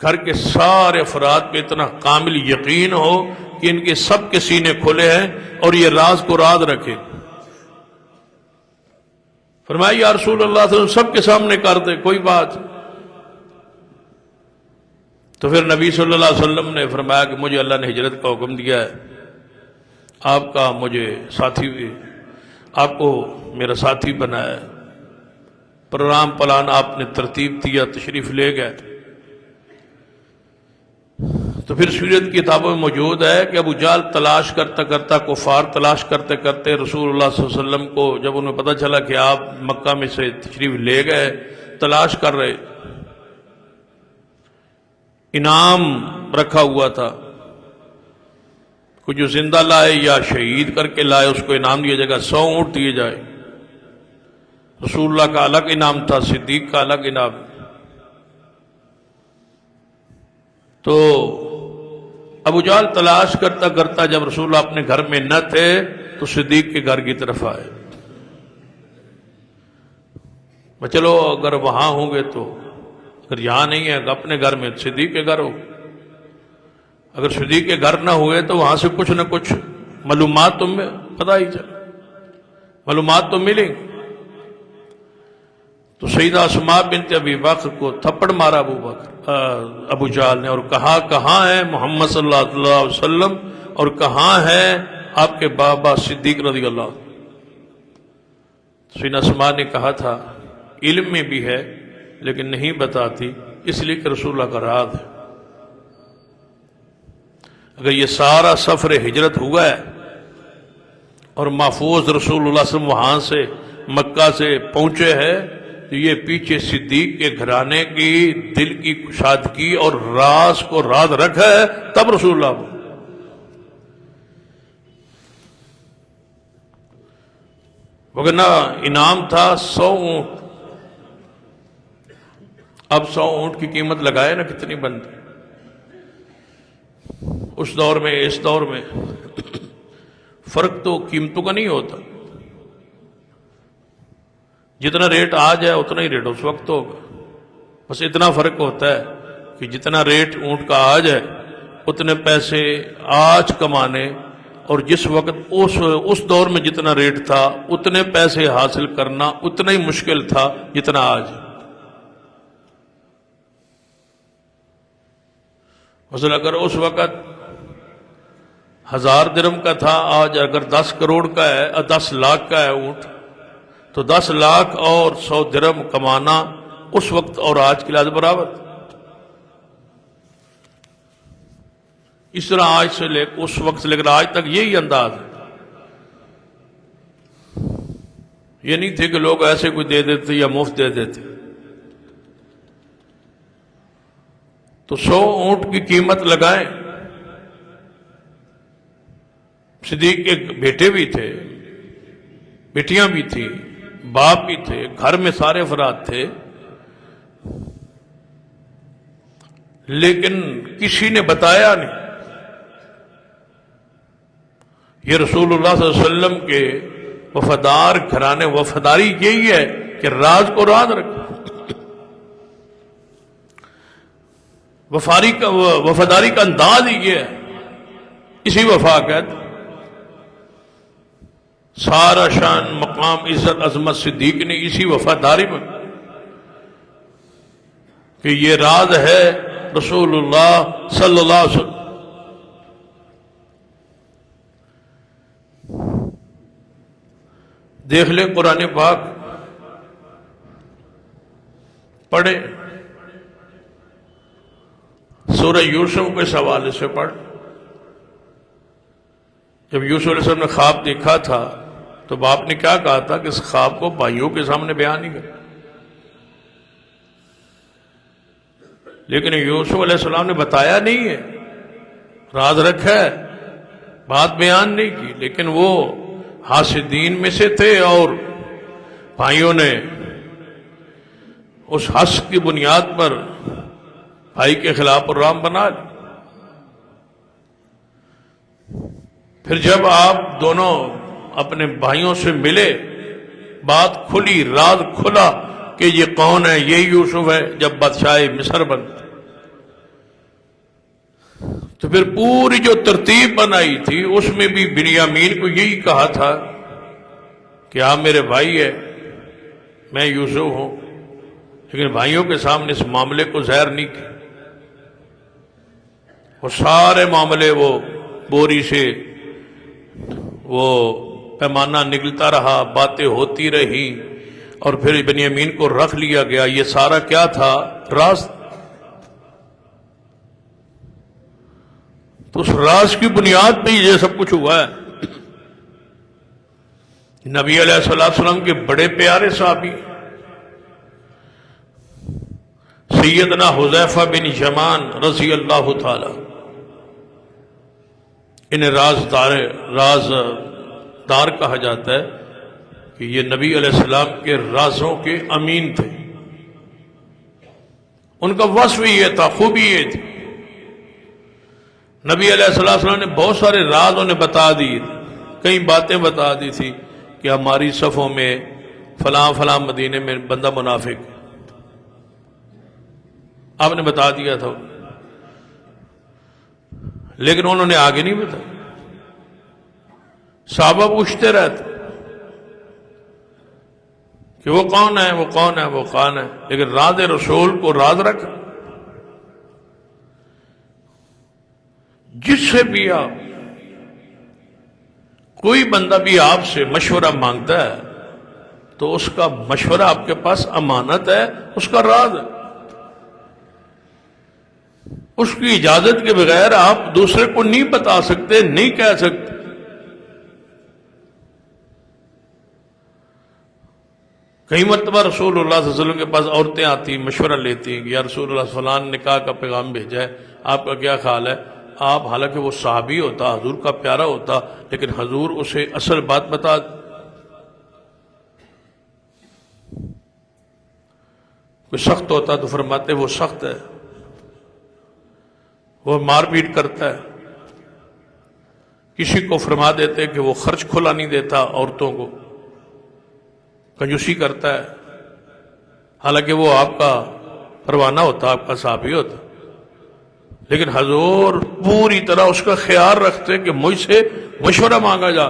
[SPEAKER 1] گھر کے سارے افراد پہ اتنا کامل یقین ہو کہ ان کے سب کے سینے کھلے ہیں اور یہ راز کو راز رکھے۔ فرمایا یا رسول اللہ صلی اللہ علیہ وسلم سب کے سامنے کر دے، کوئی بات۔ تو پھر نبی صلی اللہ علیہ وسلم نے فرمایا کہ مجھے اللہ نے ہجرت کا حکم دیا ہے، آپ کا مجھے ساتھی بھی، آپ کو میرا ساتھی بنایا ہے، پروگرام پلان آپ نے ترتیب دیا، تشریف لے گئے۔ تو پھر سیرت کی کتابوں میں موجود ہے کہ ابو جہل تلاش کرتا کرتا، کفار تلاش کرتے کرتے رسول اللہ صلی اللہ علیہ وسلم کو جب انہیں پتہ چلا کہ آپ مکہ میں سے تشریف لے گئے، تلاش کر رہے، انعام رکھا ہوا تھا، کوئی جو زندہ لائے یا شہید کر کے لائے اس کو انعام دیا جائے گا، 100 اونٹ دیے جائے۔ رسول اللہ کا الگ انعام تھا، صدیق کا الگ انعام۔ تو ابو جہل تلاش کرتا کرتا جب رسول اللہ اپنے گھر میں نہ تھے تو صدیق کے گھر کی طرف آئے، میں چلو اگر وہاں ہوں گے تو، اگر یہاں نہیں ہے اپنے گھر میں، صدیق کے گھر ہو، اگر صدیق کے گھر نہ ہوئے تو وہاں سے کچھ نہ کچھ معلومات تمہیں پتہ ہی چل، معلومات تو ملیں۔ تو سیدہ اسماء بنت ابی بکر کو تھپڑ مارا ابو جہل نے اور کہا کہاں ہے محمد صلی اللہ علیہ وسلم اور کہاں ہے آپ کے بابا صدیق رضی اللہ۔ سیدہ اسماء نے کہا تھا علم میں بھی ہے لیکن نہیں بتاتی، اس لیے کہ رسول اللہ کا راز ہے۔ اگر یہ سارا سفر ہجرت ہوا ہے اور محفوظ رسول اللہ صلی اللہ علیہ وسلم وہاں سے مکہ سے پہنچے ہیں تو یہ پیچھے صدیق کے گھرانے کی دل کی کشادگی اور راز کو راز رکھا ہے، تب رسول اللہ وگرنہ انعام تھا 100 اونٹ۔ اب 100 اونٹ کی قیمت لگائے نا کتنی بنتی، اس دور میں اس دور میں فرق تو قیمتوں کا نہیں ہوتا، جتنا ریٹ آج ہے اتنا ہی ریٹ اس وقت ہوگا، بس اتنا فرق ہوتا ہے کہ جتنا ریٹ اونٹ کا آج ہے اتنے پیسے آج کمانے اور جس وقت اس دور میں جتنا ریٹ تھا اتنے پیسے حاصل کرنا اتنا ہی مشکل تھا جتنا آج۔ مثلا اگر اس وقت 1000 درہم کا تھا، آج اگر 10 کروڑ کا ہے، 10 لاکھ کا ہے اونٹ، تو 10 لاکھ اور 100 درہم کمانا اس وقت اور آج کے لحاظ برابر۔ اس طرح آج سے لے اس وقت سے لے کر آج تک یہی انداز ہے۔ یہ نہیں تھے کہ لوگ ایسے کوئی دے دیتے یا مفت دے دیتے۔ تو 100 اونٹ کی قیمت لگائیں۔ صدیق کے بیٹے بھی تھے، بیٹیاں بھی تھیں، باپ بھی تھے، گھر میں سارے افراد تھے، لیکن کسی نے بتایا نہیں۔ یہ رسول اللہ صلی اللہ علیہ وسلم کے وفادار گھرانے، وفاداری یہی ہے کہ راز کو راز رکھو۔ وفاداری کا انداز ہی یہ ہے، اسی وفا کہتے۔ سارا شان مقام عزت عظمت صدیق نے اسی وفاداری میں کہ یہ راز ہے رسول اللہ صلی اللہ علیہ وسلم۔ دیکھ لیں قرآن پاک پڑھیں، سورہ یوسف کے حوالے سے پڑھ۔ جب یوسف علیہ السلام نے خواب دیکھا تھا تو باپ نے کیا کہا تھا کہ اس خواب کو بھائیوں کے سامنے بیان نہیں کر. لیکن یوسف علیہ السلام نے بتایا نہیں ہے، راز رکھا ہے، بات بیان نہیں کی. لیکن وہ حاسدین میں سے تھے اور بھائیوں نے اس حسد کی بنیاد پر بھائی کے خلاف پروگرام بنا لی. پھر جب آپ دونوں اپنے بھائیوں سے ملے، بات کھلی، راز کھلا کہ یہ کون ہے، یہ یوسف ہے، جب بادشاہ مصر بن. تو پھر پوری جو ترتیب بنائی تھی اس میں بھی بنیامین کو یہی کہا تھا کہ آپ میرے بھائی ہے، میں یوسف ہوں. لیکن بھائیوں کے سامنے اس معاملے کو ظاہر نہیں کیا. وہ سارے معاملے وہ بوری سے وہ پیمانہ نکلتا رہا، باتیں ہوتی رہی، اور پھر بنیامین کو رکھ لیا گیا. یہ سارا کیا تھا؟ راز. تو اس راز کی بنیاد پہ یہ سب کچھ ہوا ہے. نبی علیہ السلام کے بڑے پیارے صحابی سیدنا حذیفہ بن یمان رضی اللہ تعالی، انہیں رازدار کہا جاتا ہے کہ یہ نبی علیہ السلام کے رازوں کے امین تھے. ان کا وصف یہ تھا، خوبی یہ تھی. نبی علیہ السلام نے بہت سارے راز انہیں بتا دی، کئی باتیں بتا دی تھی کہ ہماری صفوں میں فلاں فلاں مدینے میں بندہ منافق، آپ نے بتا دیا تھا. لیکن انہوں نے آگے نہیں بتایا. صحابہ پوچھتے رہتے کہ وہ کون ہے، وہ کون ہے، وہ کون ہے. لیکن راز رسول کو راز رکھ. جس سے بھی آپ، کوئی بندہ بھی آپ سے مشورہ مانگتا ہے تو اس کا مشورہ آپ کے پاس امانت ہے، اس کا راز ہے. اس کی اجازت کے بغیر آپ دوسرے کو نہیں بتا سکتے، نہیں کہہ سکتے. کئی مرتبہ رسول اللہ صلی اللہ علیہ وسلم کے پاس عورتیں آتی، مشورہ لیتی کہ یا رسول اللہ فلان نکاح کا پیغام بھیجا ہے، آپ کا کیا خیال ہے؟ آپ، حالانکہ وہ صحابی ہوتا، حضور کا پیارا ہوتا، لیکن حضور اسے اصل بات بتا. کوئی سخت ہوتا تو فرماتے وہ سخت ہے، وہ مار پیٹ کرتا ہے. کسی کو فرما دیتے کہ وہ خرچ کھلا نہیں دیتا عورتوں کو، کنجوسی کرتا ہے، حالانکہ وہ آپ کا پروانہ ہوتا، آپ کا صحابی ہوتا. لیکن حضور پوری طرح اس کا خیال رکھتے کہ مجھ سے مشورہ مانگا جا،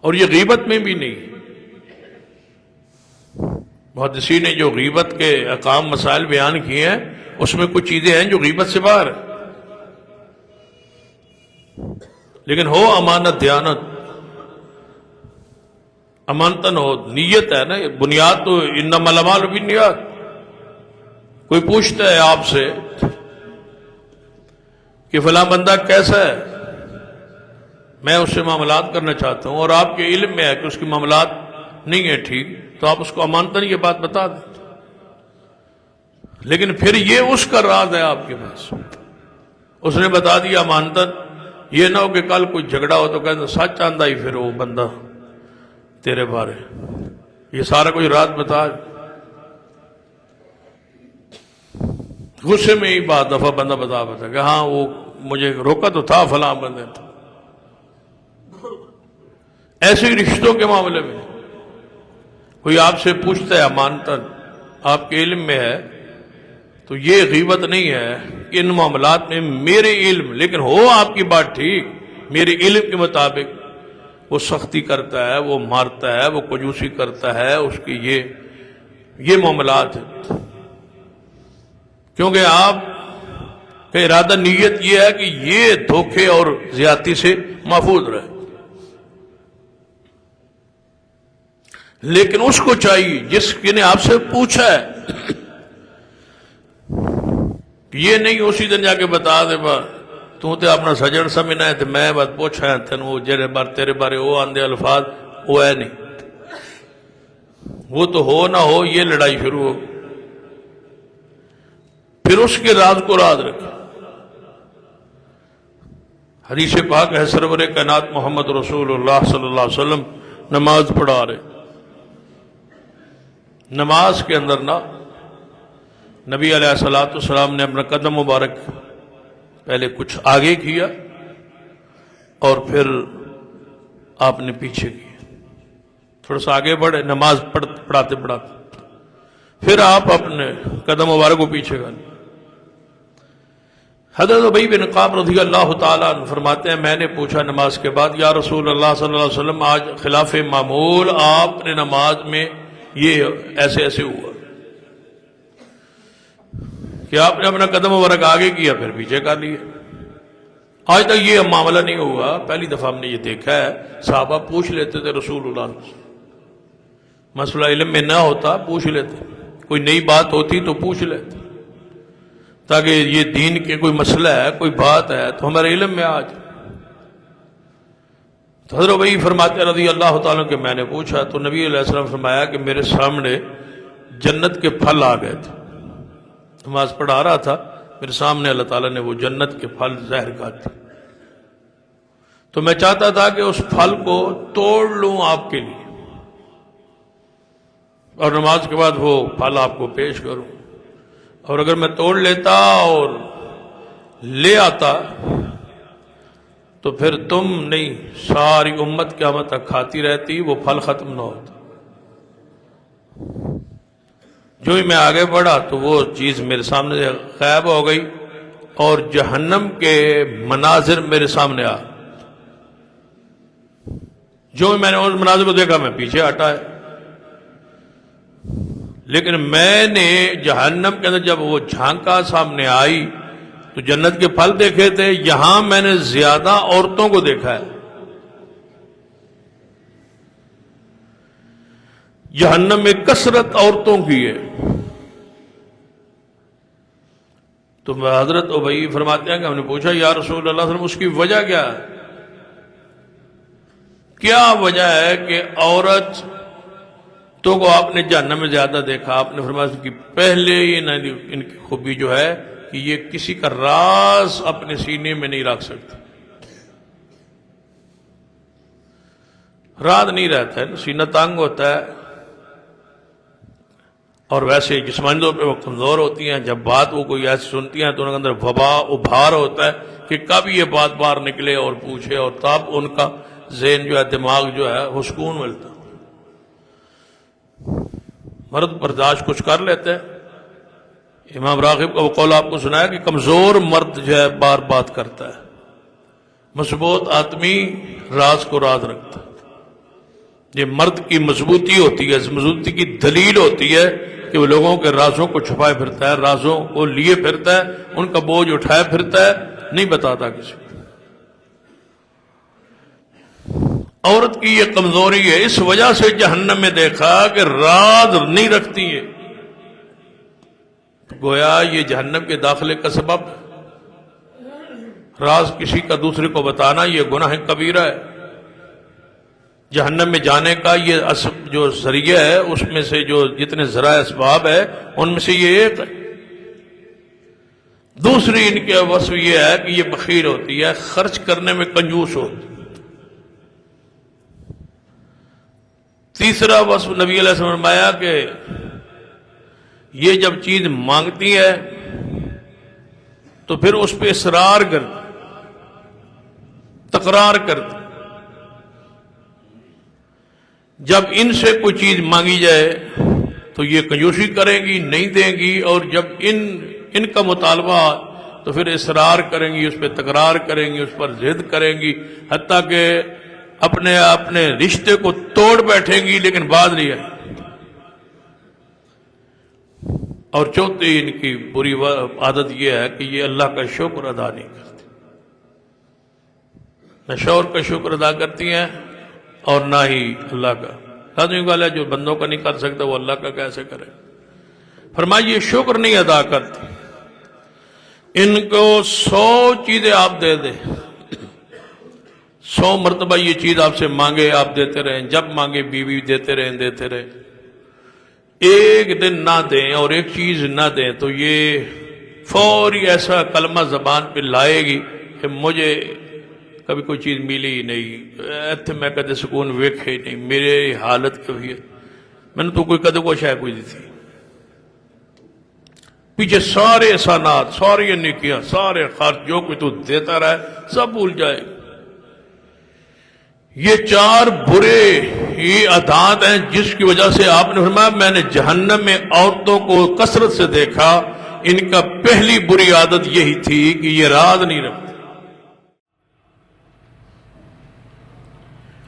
[SPEAKER 1] اور یہ غیبت میں بھی نہیں. محدثین نے جو غیبت کے احکام مسائل بیان کیے ہیں اس میں کچھ چیزیں ہیں جو غیبت سے باہر ہیں. لیکن ہو امانت، دیانت، امانتن ہو، نیت ہے نا، بنیاد تو انما الاعمال بالنیات. کوئی پوچھتا ہے آپ سے کہ فلاں بندہ کیسا ہے، میں اس سے معاملات کرنا چاہتا ہوں، اور آپ کے علم میں ہے کہ اس کی معاملات نہیں ہے ٹھیک، تو آپ اس کو امانتن یہ بات بتا دیں. لیکن پھر یہ اس کا راز ہے آپ کے پاس، اس نے بتا دیا امانتن. یہ نہ ہو کہ کل کوئی جھگڑا ہو تو کہتے سچ آندہ ہی پھر وہ بندہ تیرے بارے، یہ سارا کوئی راز بتا. غصے میں ہی بعض دفعہ بندہ بتا کہ ہاں وہ مجھے روکا تو تھا فلاں بندے تھا. ایسے ہی رشتوں کے معاملے میں کوئی آپ سے پوچھتا ہے امانتن، آپ کے علم میں ہے، تو یہ غیبت نہیں ہے کہ ان معاملات میں میرے علم، لیکن ہو آپ کی بات ٹھیک، میرے علم کے مطابق وہ سختی کرتا ہے، وہ مارتا ہے، وہ کنجوسی کرتا ہے، اس کی یہ معاملات ہیں. کیونکہ آپ کا ارادہ، نیت یہ ہے کہ یہ دھوکے اور زیادتی سے محفوظ رہے. لیکن اس کو چاہیے جس نے آپ سے پوچھا ہے، یہ نہیں اسی دن جا کے بتا دے تو تے اپنا سجن سمجھنا ہے تے میں بات پوچھا ہے تین وہ جرے بار تیرے بارے وہ آندے الفاظ وہ ہے نہیں، وہ تو ہو نہ ہو یہ لڑائی شروع ہو، پھر اس کے راز کو راز رکھے۔ حدیث پاک ہے سرور کائنات محمد رسول اللہ صلی اللہ علیہ وسلم نماز پڑھا رہے، نماز کے اندر نا نبی علیہ الصلوۃ والسلام نے اپنا قدم مبارک پہلے کچھ آگے کیا اور پھر آپ نے پیچھے کیا، تھوڑا سا آگے بڑھے نماز پڑھاتے پڑھاتے، پھر آپ اپنے قدم مبارک کو پیچھے کر لیں۔ حضرت ابی بن کعب رضی اللہ تعالیٰ عنہ فرماتے ہیں میں نے پوچھا نماز کے بعد یا رسول اللہ صلی اللہ علیہ وسلم آج خلاف معمول آپ نے نماز میں یہ ایسے ایسے ہوا کہ آپ نے اپنا قدم مبارک آگے کیا پھر پیچھے کر لیا، آج تک یہ معاملہ نہیں ہوا، پہلی دفعہ ہم نے یہ دیکھا ہے۔ صحابہ پوچھ لیتے تھے رسول اللہ سے، مسئلہ علم میں نہ ہوتا پوچھ لیتے، کوئی نئی بات ہوتی تو پوچھ لیتے تاکہ یہ دین کے کوئی مسئلہ ہے کوئی بات ہے تو ہمارے علم میں آ جائے۔ تو حضرت ابی فرماتے رضی اللہ تعالیٰ کہ میں نے پوچھا تو نبی علیہ السلام فرمایا کہ میرے سامنے جنت کے پھل آ گئے تھے، نماز پڑھا رہا تھا میرے سامنے اللہ تعالیٰ نے وہ جنت کے پھل ظاہر کر دی، تو میں چاہتا تھا کہ اس پھل کو توڑ لوں آپ کے لیے اور نماز کے بعد وہ پھل آپ کو پیش کروں، اور اگر میں توڑ لیتا اور لے آتا تو پھر تم نہیں ساری امت قیامت تک کھاتی رہتی، وہ پھل ختم نہ ہوتا۔ جو ہی میں آگے بڑھا تو وہ چیز میرے سامنے سے غائب ہو گئی اور جہنم کے مناظر میرے سامنے آ، جو ہی میں نے اس مناظر کو دیکھا میں پیچھے ہٹا ہے، لیکن میں نے جہنم کے اندر جب وہ جھانکا سامنے آئی تو جنت کے پھل دیکھے تھے، یہاں میں نے زیادہ عورتوں کو دیکھا ہے، جہنم میں کثرت عورتوں کی ہے۔ تو حضرت ابی فرماتے ہیں کہ ہم نے پوچھا یا رسول اللہ صلی اللہ علیہ وسلم اس کی وجہ کیا ہے؟ کیا وجہ ہے کہ عورت تو کو آپ نے جہنم میں زیادہ دیکھا؟ آپ نے فرمایا کہ پہلے ان کی خوبی جو ہے کہ یہ کسی کا راز اپنے سینے میں نہیں رکھ سکتی، راز نہیں رہتا ہے، سینہ تانگ ہوتا ہے اور ویسے جسمانی طور پہ وہ کمزور ہوتی ہیں، جب بات وہ کوئی ایسی سنتی ہیں تو ان کے اندر وبا ابھار ہوتا ہے کہ کب یہ بات باہر نکلے اور پوچھے، اور تب ان کا ذہن جو ہے دماغ جو ہے وہ سکون ملتا ہے۔ مرد برداشت کچھ کر لیتے ہیں، امام راغب کا وہ قول آپ کو سنایا کہ کمزور مرد جو ہے بار بات کرتا ہے، مضبوط آدمی راز کو راز رکھتا ہے۔ یہ مرد کی مضبوطی ہوتی ہے، اس مضبوطی کی دلیل ہوتی ہے کہ وہ لوگوں کے رازوں کو چھپائے پھرتا ہے، رازوں کو لیے پھرتا ہے، ان کا بوجھ اٹھائے پھرتا ہے، نہیں بتاتا کسی کو۔ عورت کی یہ کمزوری ہے، اس وجہ سے جہنم میں دیکھا کہ راز نہیں رکھتی ہے، گویا یہ جہنم کے داخلے کا سبب، راز کسی کا دوسرے کو بتانا یہ گناہ کبیرہ ہے۔ جہنم میں جانے کا یہ جو ذریعہ ہے اس میں سے جو جتنے ذرائع اسباب ہے ان میں سے یہ ایک ہے۔ دوسری ان کے وصف یہ ہے کہ یہ بخیل ہوتی ہے، خرچ کرنے میں کنجوس ہوتی ہے۔ تیسرا وصف نبی علیہ السلام نے فرمایا کہ یہ جب چیز مانگتی ہے تو پھر اس پہ اصرار کرتی، تکرار کرتی۔ جب ان سے کوئی چیز مانگی جائے تو یہ کنجوسی کریں گی، نہیں دیں گی، اور جب ان کا مطالبہ تو پھر اصرار کریں گی، اس پہ تکرار کریں گی، اس پر ضد کریں گی، حتیٰ کہ اپنے رشتے کو توڑ بیٹھیں گی لیکن بعد نہیں آئے۔ اور چوتھی ان کی بری عادت یہ ہے کہ یہ اللہ کا شکر ادا نہیں کرتی، نہ شوہر کا شکر ادا کرتی ہیں اور نہ ہی اللہ کا۔ لازمی والا جو بندوں کا نہیں کر سکتا وہ اللہ کا کیسے کرے؟ فرمائیے شکر نہیں ادا کرتی۔ ان کو 100 چیزیں آپ دے دیں، 100 مرتبہ یہ چیز آپ سے مانگے آپ دیتے رہیں، جب مانگے بیوی دیتے رہیں، ایک دن نہ دیں اور ایک چیز نہ دیں تو یہ فوری ایسا کلمہ زبان پہ لائے گی کہ مجھے کبھی کوئی چیز ملی ہی نہیں، ایتھے میں کدے سکون ویکھے ہی نہیں، میرے حالت کبھی ہے میں نے تو کوئی کدے کو شاید کوئی دی تھی، پیچھے سارے احسانات، ساری نیکیاں، سارے خرچ جو کوئی تو دیتا رہے سب بھول جائے۔ یہ 4 برے یہ عادات ہیں جس کی وجہ سے آپ نے فرمایا میں نے جہنم میں عورتوں کو کثرت سے دیکھا، ان کا پہلی بری عادت یہی تھی کہ یہ راز نہیں رکھتے،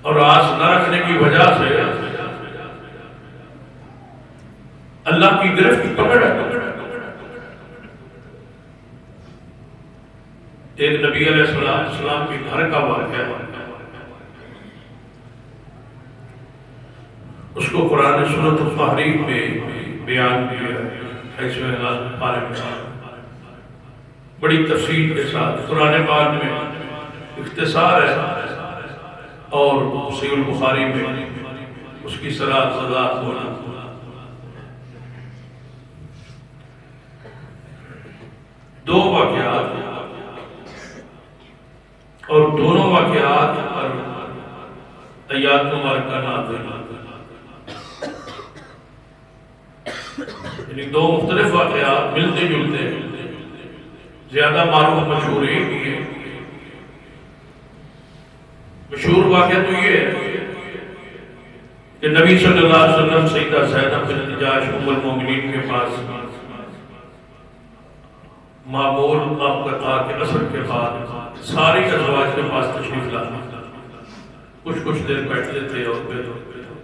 [SPEAKER 1] اور راز نہ رکھنے کی وجہ سے اللہ کی گرفت کی پکڑ ہے۔ ایک نبی علیہ السلام کے گھر کا واقعہ ہے، اس کو قرآن سورۃ التحریم میں بیان کیا ہے، اس میں بڑی تفصیل کے ساتھ قرآن پاک میں اختصار ہے، اور صحیح البخاری میں اس کی صلاح سزا ہونا۔ دو واقعات اور دونوں واقعات پر آیات مبارکہ نازل، یعنی دو مختلف واقعات ملتے جلتے، زیادہ معروف مشہور ایک ہی ہے۔ مشہور واقعہ تو یہ ہے کہ نبی صلی اللہ علیہ وسلم سیدہ زینب بنت جحش ام المومنین کے پاس معمول آپ کا تھا کہ عصر کے بعد ساری ازواج کے پاس تشریف لانا، کچھ دیر بیٹھتے تھے اور پھر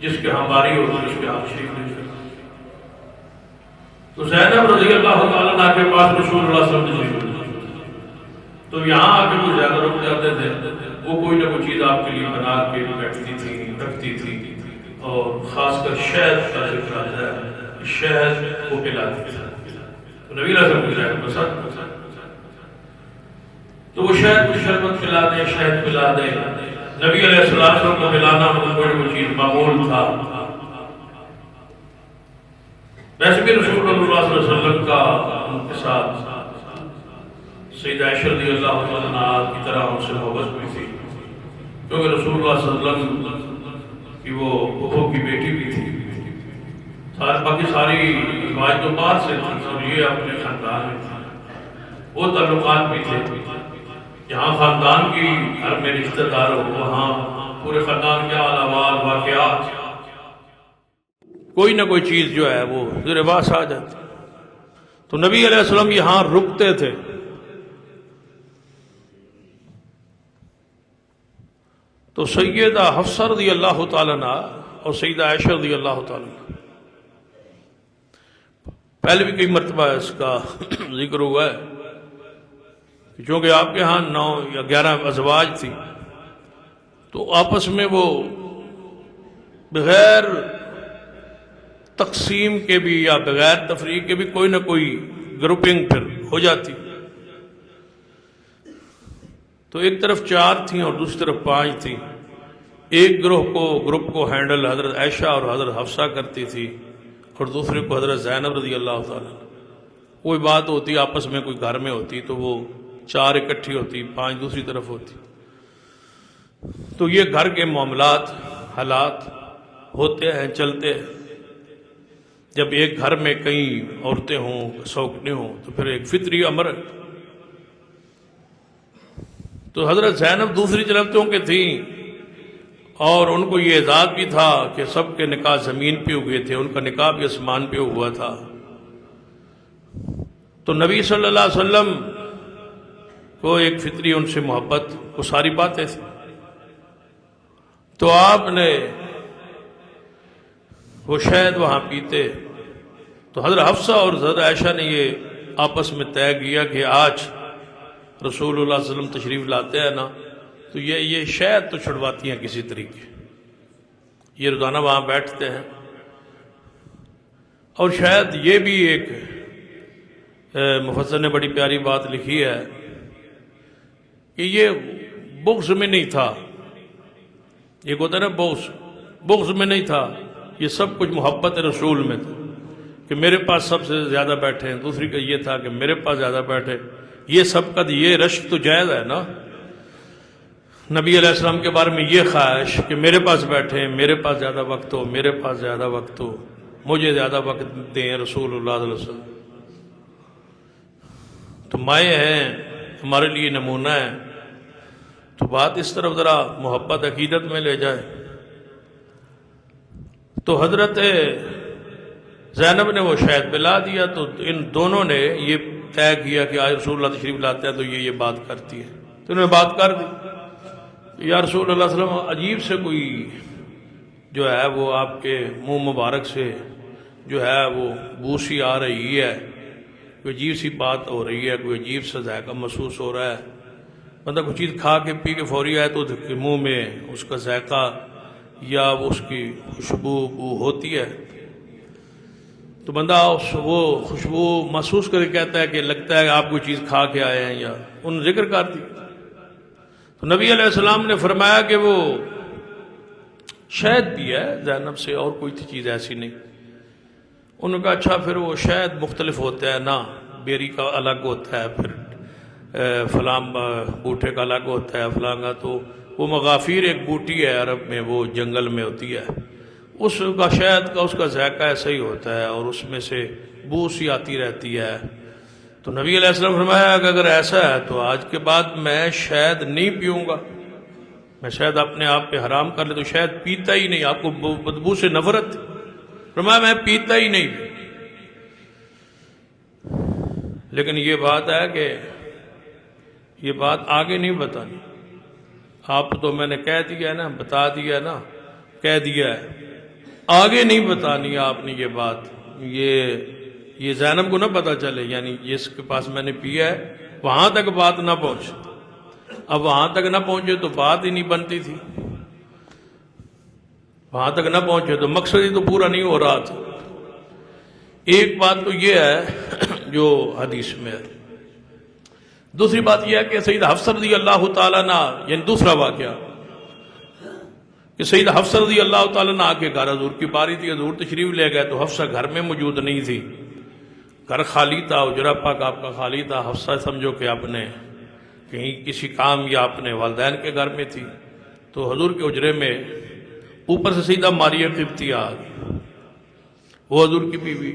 [SPEAKER 1] جس کے ہاں باری ہوتی اس کے ہاں تشریف لے جاتے۔ تو زینب رضی اللہ تعالیٰ عنہ کے پاس رسول اللہ صلی اللہ علیہ وسلم تو یہاں آ کے کچھ زیادہ رک جاتے تھے، وہ کوئی نہ کوئی چیز آپ کے لیے بنا کے بیٹھتی تھی، رکھتی تھی، اور خاص کر شہد کا ذکر آتا ہے، شہد کو پلاتی تھی، تو نبی علیہ السلام کو شہد پسند، تو وہ شہد کو شربت پلا دیں، شہد پلا دیں، نبی علیہ السلام کو پلانا مطلب کوئی نہ کوئی چیز معمول تھا۔ ویسے بھی رسول اللہ صلی اللہ علیہ وسلم کا ان کے ساتھ سیدہ عائشہ رضی اللہ عنہا کی طرح ان سے محبت بھی تھی، کیونکہ رسول اللہ صلی اللہ علیہ وسلم کی وہ پھوپھو کی بیٹی بھی تھی، باقی ساری روایت تو بعد سے تھی اور یہ اپنے خاندان میں تھی، وہ تعلقات بھی تھے، جہاں خاندان کی گھر میں رشتہ دار ہو وہاں پورے خاندان کے احوال واقعات کوئی نہ کوئی چیز جو ہے وہ زیر باس آ جاتی، تو نبی علیہ السلام یہاں رکتے تھے۔ تو سیدہ حفصہ رضی اللہ تعالیٰ عنہ اور سیدہ عائشہ رضی اللہ تعالیٰ عنہ، پہلے بھی کئی مرتبہ اس کا ذکر ہوا ہے، چونکہ آپ کے ہاں 9 یا 11 ازواج تھی، تو آپس میں وہ بغیر تقسیم کے بھی یا بغیر تفریق کے بھی کوئی نہ کوئی گروپنگ پھر ہو جاتی، تو ایک طرف 4 تھیں اور دوسری طرف 5 تھیں، ایک گروپ کو ہینڈل حضرت عائشہ اور حضرت حفصہ کرتی تھی اور دوسرے کو حضرت زینب رضی اللہ تعالیٰ، کوئی بات ہوتی آپس میں کوئی گھر میں ہوتی تو وہ 4 اکٹھی ہوتی، 5 دوسری طرف ہوتی، تو یہ گھر کے معاملات حالات ہوتے ہیں، چلتے ہیں۔ جب ایک گھر میں کئی عورتیں ہوں، سوکنے ہوں، تو پھر ایک فطری امر ہے۔ تو حضرت زینب دوسری طرف چونکہ تھیں اور ان کو یہ اعزاز بھی تھا کہ سب کے نکاح زمین پہ ہوئے تھے، ان کا نکاح بھی آسمان پہ ہوا تھا، تو نبی صلی اللہ علیہ وسلم کو ایک فطری ان سے محبت، وہ ساری باتیں تھیں، تو آپ نے وہ شہد وہاں پیتے، تو حضرت حفصہ اور حضرت عائشہ نے یہ آپس میں طے کیا کہ آج رسول اللہ صلی اللہ علیہ وسلم تشریف لاتے ہیں نا، تو یہ شہد تو چھڑواتی ہیں کسی طریقے، یہ روزانہ وہاں بیٹھتے ہیں، اور شاید یہ بھی ایک مفسر نے بڑی پیاری بات لکھی ہے کہ یہ بغض میں نہیں تھا، یہ ہوتا ہے نا بغض میں نہیں تھا، یہ سب کچھ محبت رسول میں تھا کہ میرے پاس سب سے زیادہ بیٹھے ہیں، دوسری کا یہ تھا کہ میرے پاس زیادہ بیٹھے، یہ سب کا یہ رشک تو جائز ہے نا، نبی علیہ السلام کے بارے میں یہ خواہش کہ میرے پاس بیٹھے، میرے پاس زیادہ وقت ہو، میرے پاس زیادہ وقت ہو، مجھے زیادہ وقت دیں رسول اللہ صلی اللہ علیہ وسلم، تو مائیں ہیں ہمارے لیے نمونہ ہے، تو بات اس طرف ذرا محبت عقیدت میں لے جائے۔ تو حضرت زینب نے وہ شہد پلا دیا، تو ان دونوں نے یہ طے کیا کہ آج رسول اللہ تشریف لاتے ہیں تو یہ بات کرتی ہے، تو انہوں نے بات کر دی، یا رسول اللہ صلی اللہ علیہ وسلم عجیب سے کوئی جو ہے وہ آپ کے منہ مبارک سے جو ہے وہ بوسی آ رہی ہے، کوئی عجیب سی بات ہو رہی ہے، کوئی عجیب سا ذائقہ محسوس ہو رہا ہے، بندہ کوئی چیز کھا کے پی کے فوری آئے تو منہ میں اس کا ذائقہ یا اس کی خوشبو ہوتی ہے، تو بندہ وہ خوشبو محسوس کر کے کہتا ہے کہ لگتا ہے کہ آپ کوئی چیز کھا کے آئے ہیں، یا انہوں نے ذکر کر دی، تو نبی علیہ السلام نے فرمایا کہ وہ شہد بھی ہے زینب سے، اور کوئی چیز ایسی نہیں۔ انہوں نے کہا اچھا پھر وہ شہد مختلف ہوتا ہے نا، بیری کا الگ ہوتا ہے، پھر فلاں بوٹے کا الگ ہوتا ہے، فلاں کا، تو وہ مغافیر ایک بوٹی ہے عرب میں، وہ جنگل میں ہوتی ہے، اس کا شہد کا اس کا ذائقہ ایسا ہی ہوتا ہے، اور اس میں سے بو سی آتی رہتی ہے۔ تو نبی علیہ السلام فرمایا کہ اگر ایسا ہے تو آج کے بعد میں شہد نہیں پیوں گا، میں شہد اپنے آپ پہ حرام کر لے، تو شہد پیتا ہی نہیں، آپ کو بدبو سے نفرت، فرمایا میں پیتا ہی نہیں۔ لیکن یہ بات ہے کہ یہ بات آگے نہیں بتانی، آپ تو میں نے کہہ دیا ہے نا، بتا دیا ہے نا، کہہ دیا ہے، آگے نہیں بتانی آپ نے یہ بات، یہ زینب کو نہ پتا چلے، یعنی جس کے پاس میں نے پیا ہے وہاں تک بات نہ پہنچے، اب وہاں تک نہ پہنچے تو بات ہی نہیں بنتی تھی، وہاں تک نہ پہنچے تو مقصد ہی تو پورا نہیں ہو رہا تھا۔ ایک بات تو یہ ہے جو حدیث میں ہے، دوسری بات یہ ہے کہ سیدہ حفصہ رضی اللہ تعالیٰ عنہ، یعنی دوسرا واقعہ کہ سیدہ حفصہ رضی اللہ تعالیٰ عنہ کے گھر حضور کی باری تھی، حضور تشریف لے گئے تو حفصہ گھر میں موجود نہیں تھی، گھر خالی تھا، حجرہ پاک آپ کا خالی تھا، حفصہ سمجھو کہ اپنے کہیں کسی کام یا اپنے والدین کے گھر میں تھی، تو حضور کے حجرے میں اوپر سے سیدہ ماریہ قبطیہ آ گئی، وہ حضور کی بیوی،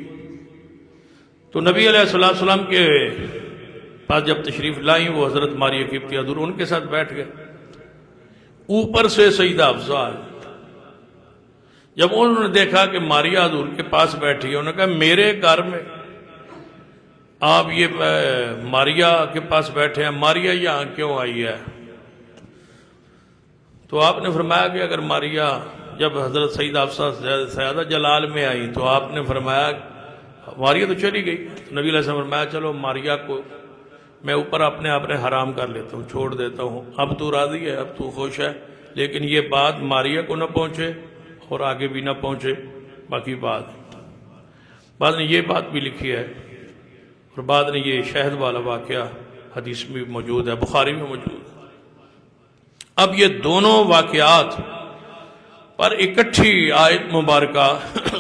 [SPEAKER 1] تو نبی علیہ السلام کے پاس جب تشریف لائیں وہ حضرت ماریہ قبطیہ، حضور ان کے ساتھ بیٹھ گئے، اوپر سے سیدہ حفصہ آئی، جب انہوں نے دیکھا کہ ماریہ حضور کے پاس بیٹھی ہے، انہوں نے کہا میرے گھر میں آپ یہ ماریہ کے پاس بیٹھے ہیں، ماریہ یہاں کیوں آئی ہے؟ تو آپ نے فرمایا کہ اگر ماریہ جب حضرت سیدہ حفصہ سیادہ جلال میں آئی تو آپ نے فرمایا ماریہ تو چلی گئی، تو نبی علیہ السلام نے فرمایا چلو ماریہ کو میں اوپر اپنے حرام کر لیتا ہوں، چھوڑ دیتا ہوں، اب تو راضی ہے، اب تو خوش ہے، لیکن یہ بات ماریہ کو نہ پہنچے اور آگے بھی نہ پہنچے، باقی بعد نے یہ بات بھی لکھی ہے، اور بعد نے یہ شہد والا واقعہ حدیث میں موجود ہے، بخاری میں موجود ہے۔ اب یہ دونوں واقعات پر اکٹھی آیت مبارکہ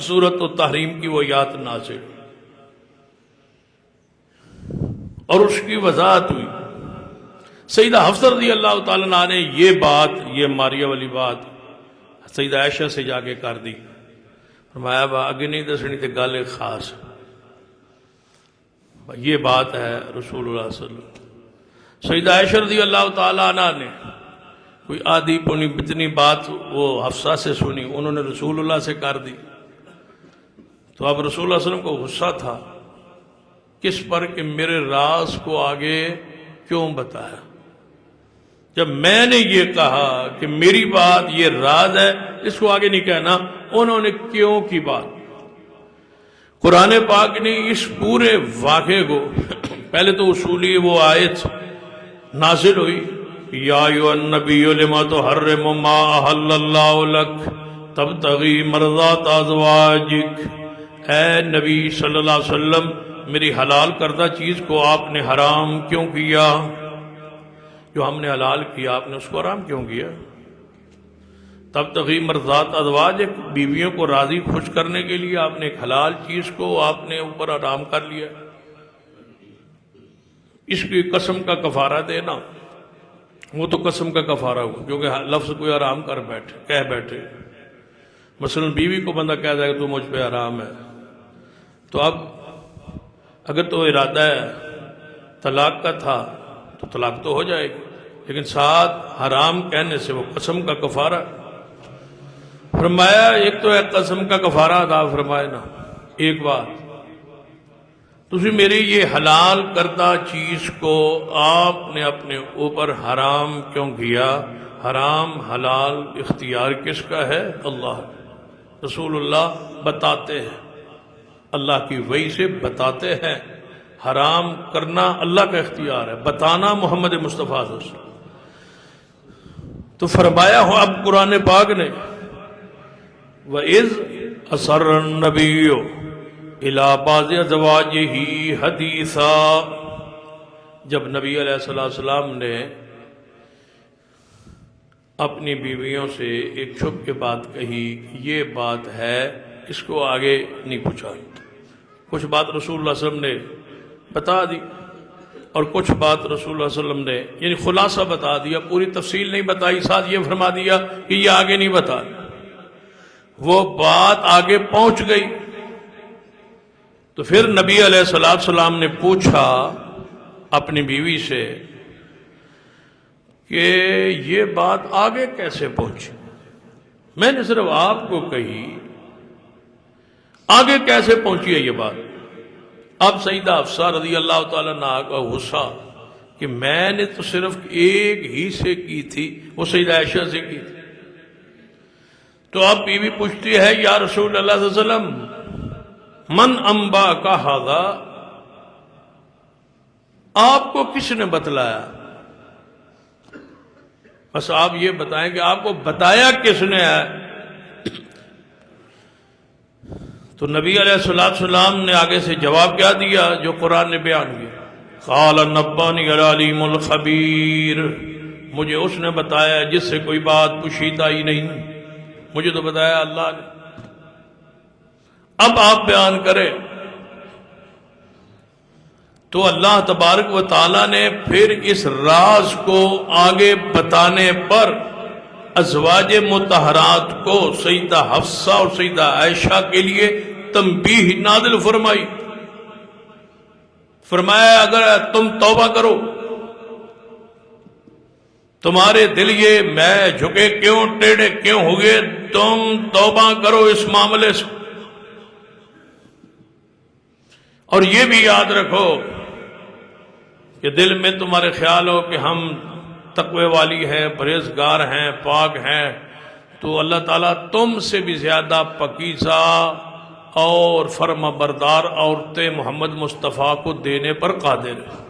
[SPEAKER 1] سورۃ التحریم کی وہ آیات نازل اور اس کی وضاحت ہوئی۔ سیدہ حفصہ رضی اللہ تعالیٰ عنہ نے یہ بات، یہ ماریہ والی بات سیدہ عائشہ سے جا کے کر دی، فرمایا آگے نہیں دسنی تے گل خاص، یہ بات ہے رسول اللہ صلی اللہ علیہ وسلم۔ سیدہ عائشہ رضی اللہ تعالیٰ عنہ نے کوئی آدھی پونی بتنی بات وہ حفصہ سے سنی، انہوں نے رسول اللہ سے کر دی، تو اب رسول اللہ صلی اللہ علیہ وسلم کو غصہ تھا کس پر کہ میرے راز کو آگے کیوں بتایا، جب میں نے یہ کہا کہ میری بات یہ راز ہے اس کو آگے نہیں کہنا، انہوں نے کیوں کی بات۔ قرآن پاک نے اس پورے واقعے کو پہلے تو اصولی وہ آیت نازل ہوئی، یا ایھا النبی لما تحرم ما احل اللہ لک تبتغی مرضات ازواجک، اے نبی صلی اللہ علیہ وسلم میری حلال کردہ چیز کو آپ نے حرام کیوں کیا؟ جو ہم نے حلال کیا آپ نے اس کو حرام کیوں کیا؟ تب تغی مرضات ازواج، بیویوں کو راضی خوش کرنے کے لیے آپ نے ایک حلال چیز کو آپ نے اوپر حرام کر لیا۔ اس کی قسم کا کفارہ دینا، وہ تو قسم کا کفارہ ہوا کیونکہ لفظ کوئی حرام کہہ بیٹھے۔ مثلا بیوی کو بندہ کہہ دے کہ تو مجھ پہ حرام ہے، تو اب اگر تو ارادہ ہے طلاق کا تھا تو طلاق تو ہو جائے گی، لیکن ساتھ حرام کہنے سے وہ قسم کا کفارہ۔ فرمایا ایک تو ہے قسم کا کفارہ ادا فرمائے نا، ایک بات تسی میری یہ حلال کردہ چیز کو آپ نے اپنے اوپر حرام کیوں کیا؟ حرام حلال اختیار کس کا ہے؟ اللہ۔ رسول اللہ بتاتے ہیں، اللہ کی وحی سے بتاتے ہیں حرام کرنا اللہ کا اختیار ہے، بتانا محمد مصطفیٰ صلی اللہ علیہ وسلم۔ تو فرمایا ہو اب قرآن پاک نے وَإِذْ أَسَرَّ النَّبِيُّ إِلَىٰ بَعْضِ أَزْوَاجِهِ حَدِيثًا، جب نبی علیہ السلام نے اپنی بیویوں سے ایک چھپ کے بات کہی، یہ بات ہے، اس کو آگے نہیں پوچھا، کچھ بات رسول اللہ صلی اللہ علیہ وسلم نے بتا دی اور کچھ بات رسول اللہ صلی اللہ علیہ وسلم نے یعنی خلاصہ بتا دیا، پوری تفصیل نہیں بتائی، ساتھ یہ فرما دیا کہ یہ آگے نہیں بتا، وہ بات آگے پہنچ گئی۔ تو پھر نبی علیہ السلام نے پوچھا اپنی بیوی سے کہ یہ بات آگے کیسے پہنچی؟ میں نے صرف آپ کو کہی، آگے کیسے پہنچی ہے یہ بات؟ اب سیدہ حفصہ رضی اللہ تعالیٰ عنہا کا غصہ کہ میں نے تو صرف ایک ہی سے کی تھی، وہ سیدہ عائشہ سے کی تھی۔ تو اب بیوی پوچھتی ہے یا رسول اللہ صلی اللہ علیہ وسلم من انبا کا ھذا، آپ کو کس نے بتلایا؟ بس آپ یہ بتائیں کہ آپ کو بتایا کس نے ہے؟ تو نبی علیہ السلام نے آگے سے جواب کیا دیا جو قرآن نے بیان کیا، قال نبانی العلیم الخبیر، مجھے اس نے بتایا جس سے کوئی بات پوشیدہ ہی نہیں، مجھے تو بتایا اللہ نے۔ اب آپ بیان کریں تو اللہ تبارک و تعالیٰ نے پھر اس راز کو آگے بتانے پر ازواج مطہرات کو سیدہ حفصہ اور سیدہ عائشہ کے لیے تنبیہ نازل فرمائی۔ فرمایا اگر تم توبہ کرو، تمہارے دل یہ میں جھکے کیوں، ٹیڑے کیوں ہوئے، تم توبہ کرو اس معاملے سے، اور یہ بھی یاد رکھو کہ دل میں تمہارے خیال ہو کہ ہم تقوی والی ہیں، پرہیزگار ہیں، پاک ہیں، تو اللہ تعالیٰ تم سے بھی زیادہ پاکیزہ اور فرما بردار عورتیں محمد مصطفیٰ کو دینے پر قادر ہے۔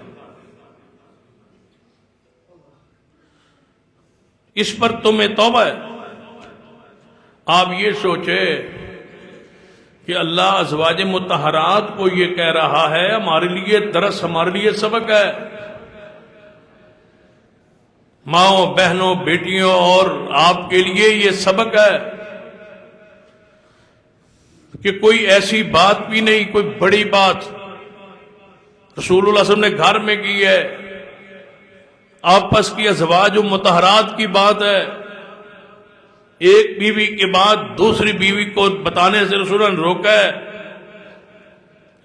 [SPEAKER 1] اس پر تمہیں توبہ ہے۔ آپ یہ سوچے کہ اللہ ازواج مطہرات کو یہ کہہ رہا ہے، ہمارے لیے درس، ہمارے لیے سبق ہے، ماؤں بہنوں بیٹیوں اور آپ کے لیے یہ سبق ہے کہ کوئی ایسی بات بھی نہیں، کوئی بڑی بات رسول اللہ صلی اللہ علیہ وسلم نے گھر میں کی ہے، آپس کی ازواج و مطہرات کی بات ہے، ایک بیوی کے بعد دوسری بیوی کو بتانے سے رسول اللہ نے روکا ہے،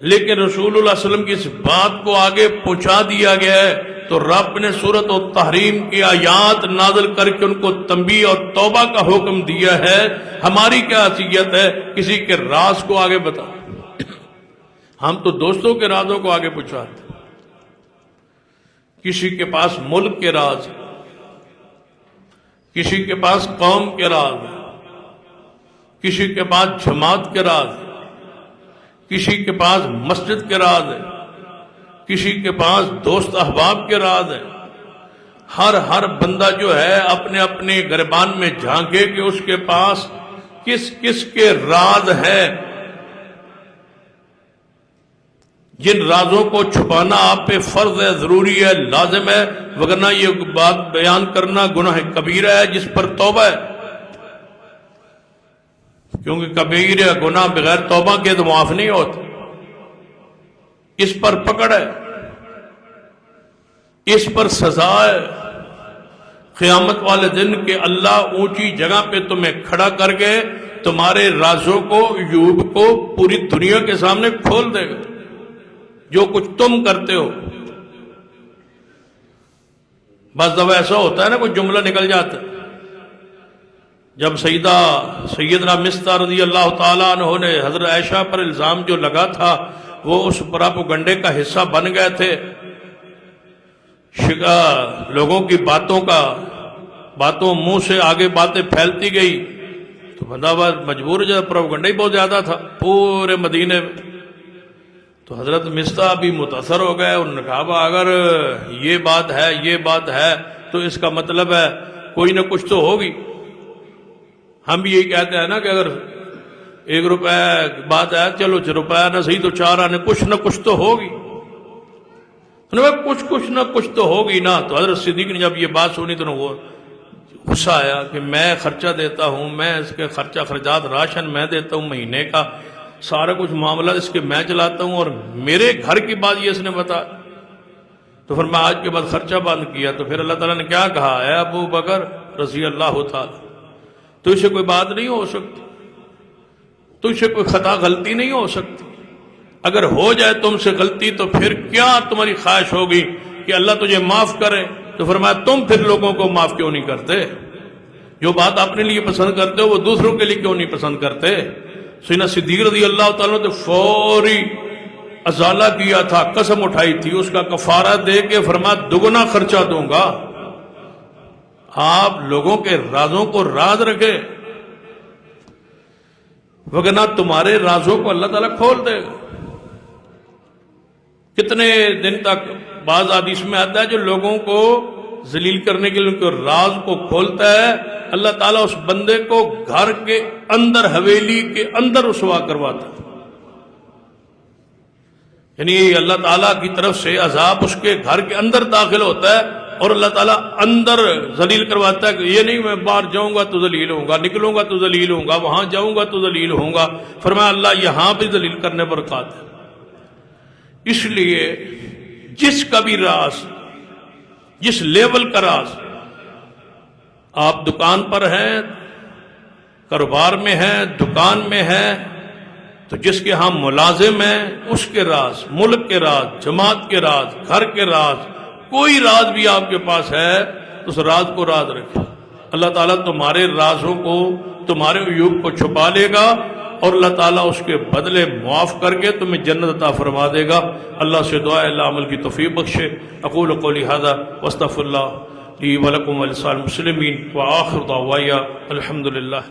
[SPEAKER 1] لیکن رسول اللہ صلی اللہ علیہ وسلم کی اس بات کو آگے پہنچا دیا گیا ہے، تو رب نے سورۃ التحریم کی آیات نازل کر کے ان کو تنبیہ اور توبہ کا حکم دیا ہے۔ ہماری کیا حیثیت ہے کسی کے راز کو آگے بتا؟ ہم تو دوستوں کے رازوں کو آگے پہنچاتے، کسی کے پاس ملک کے راز، کسی کے پاس قوم کے راز، کسی کے پاس جماعت کے راز، کسی کے پاس مسجد کے راز ہے، کسی کے پاس دوست احباب کے راز ہے۔ ہر بندہ جو ہے اپنے اپنے گریبان میں جھانکے کہ اس کے پاس کس کس کے راز ہے۔ جن رازوں کو چھپانا آپ پہ فرض ہے، ضروری ہے، لازم ہے، وگرنہ یہ بات بیان کرنا گناہ کبیرہ ہے جس پر توبہ ہے، کیونکہ کبیرہ گناہ بغیر توبہ کے تو معاف نہیں ہوتا، اس پر پکڑ ہے، اس پر سزا ہے، قیامت والے دن کہ اللہ اونچی جگہ پہ تمہیں کھڑا کر کے تمہارے رازوں کو، عیوب کو پوری دنیا کے سامنے کھول دے گا، جو کچھ تم کرتے ہو۔ بعض دفعہ ایسا ہوتا ہے نا، کوئی جملہ نکل جاتا ہے۔ جب سیدنا مصطفیٰ رضی اللہ تعالیٰ عنہ نے حضرت عائشہ پر الزام جو لگا تھا وہ اس پراپیگنڈے کا حصہ بن گئے تھے، لوگوں کی باتوں منہ سے آگے باتیں پھیلتی گئی تو بندہ مجبور ہو جاتا، پروپیگنڈا ہی بہت زیادہ تھا پورے مدینے میں۔ تو حضرت مصطفیٰ بھی متاثر ہو گئے، انہوں نے کہا اگر یہ بات ہے تو اس کا مطلب ہے کوئی نہ کچھ تو ہوگی۔ ہم بھی یہی کہتے ہیں نا کہ اگر 1 روپے بات ہے، چلو روپیہ نہ صحیح تو 4 آنے، کچھ نہ کچھ تو ہوگی، کچھ نہ کچھ تو ہوگی نا۔ تو حضرت صدیق نے جب یہ بات سنی تو وہ غصہ آیا کہ میں خرچہ دیتا ہوں، میں اس کے خرچات راشن میں دیتا ہوں مہینے کا، سارا کچھ معاملہ اس کے میں چلاتا ہوں، اور میرے گھر کی بات یہ اس نے بتا، تو پھر میں آج کے بعد خرچہ بند کیا۔ تو پھر اللہ تعالیٰ نے کیا کہا، اے ابو بکر رضی اللہ تعالی، تو اسے کوئی بات نہیں ہو سکتی، تو اسے کوئی خطا غلطی نہیں ہو سکتی، اگر ہو جائے تم سے غلطی تو پھر کیا تمہاری خواہش ہوگی کہ اللہ تجھے معاف کرے؟ تو فرمایا تم پھر لوگوں کو معاف کیوں نہیں کرتے؟ جو بات اپنے لیے پسند کرتے ہو وہ دوسروں کے لیے کیوں نہیں پسند کرتے؟ سیدنا صدیق رضی اللہ تعالیٰ نے تو فوری ازالہ کیا تھا، قسم اٹھائی تھی، اس کا کفارہ دے کے فرمایا 2 خرچہ دوں گا۔ آپ لوگوں کے رازوں کو راز رکھے، وگرنہ تمہارے رازوں کو اللہ تعالیٰ کھول دے گا۔ کتنے دن تک بعض حدیث میں آتا ہے جو لوگوں کو ذلیل کرنے کے لیے راز کو کھولتا ہے، اللہ تعالیٰ اس بندے کو گھر کے اندر، حویلی کے اندر رسوا کرواتا ہے، یعنی اللہ تعالیٰ کی طرف سے عذاب اس کے گھر کے اندر داخل ہوتا ہے، اور اللہ تعالیٰ اندر ذلیل کرواتا ہے کہ یہ نہیں میں باہر جاؤں گا تو ذلیل ہوں گا، نکلوں گا تو ذلیل ہوں گا، وہاں جاؤں گا تو ذلیل ہوں گا۔ فرمایا اللہ یہاں بھی ذلیل کرنے پر قادر ہے۔ اس لیے جس کا بھی راز، جس لیول کا راز، آپ دکان پر ہیں، کاروبار میں ہیں، دکان میں ہیں، تو جس کے ہاں ملازم ہیں اس کے راز، ملک کے راز، جماعت کے راز، گھر کے راز، کوئی راز بھی آپ کے پاس ہے تو اس راز کو راز رکھیں۔ اللہ تعالیٰ تمہارے رازوں کو، تمہارے عیوب کو چھپا لے گا، اور اللہ تعالیٰ اس کے بدلے معاف کر کے تمہیں جنت عطا فرما دے گا۔ اللہ سے دعا ہے اللہ عمل کی توفیق بخشے۔ اقول قولی ھذا واستغفر اللہ لی ولکم ولسائر المسلمین وآخر دعوایا الحمدللہ۔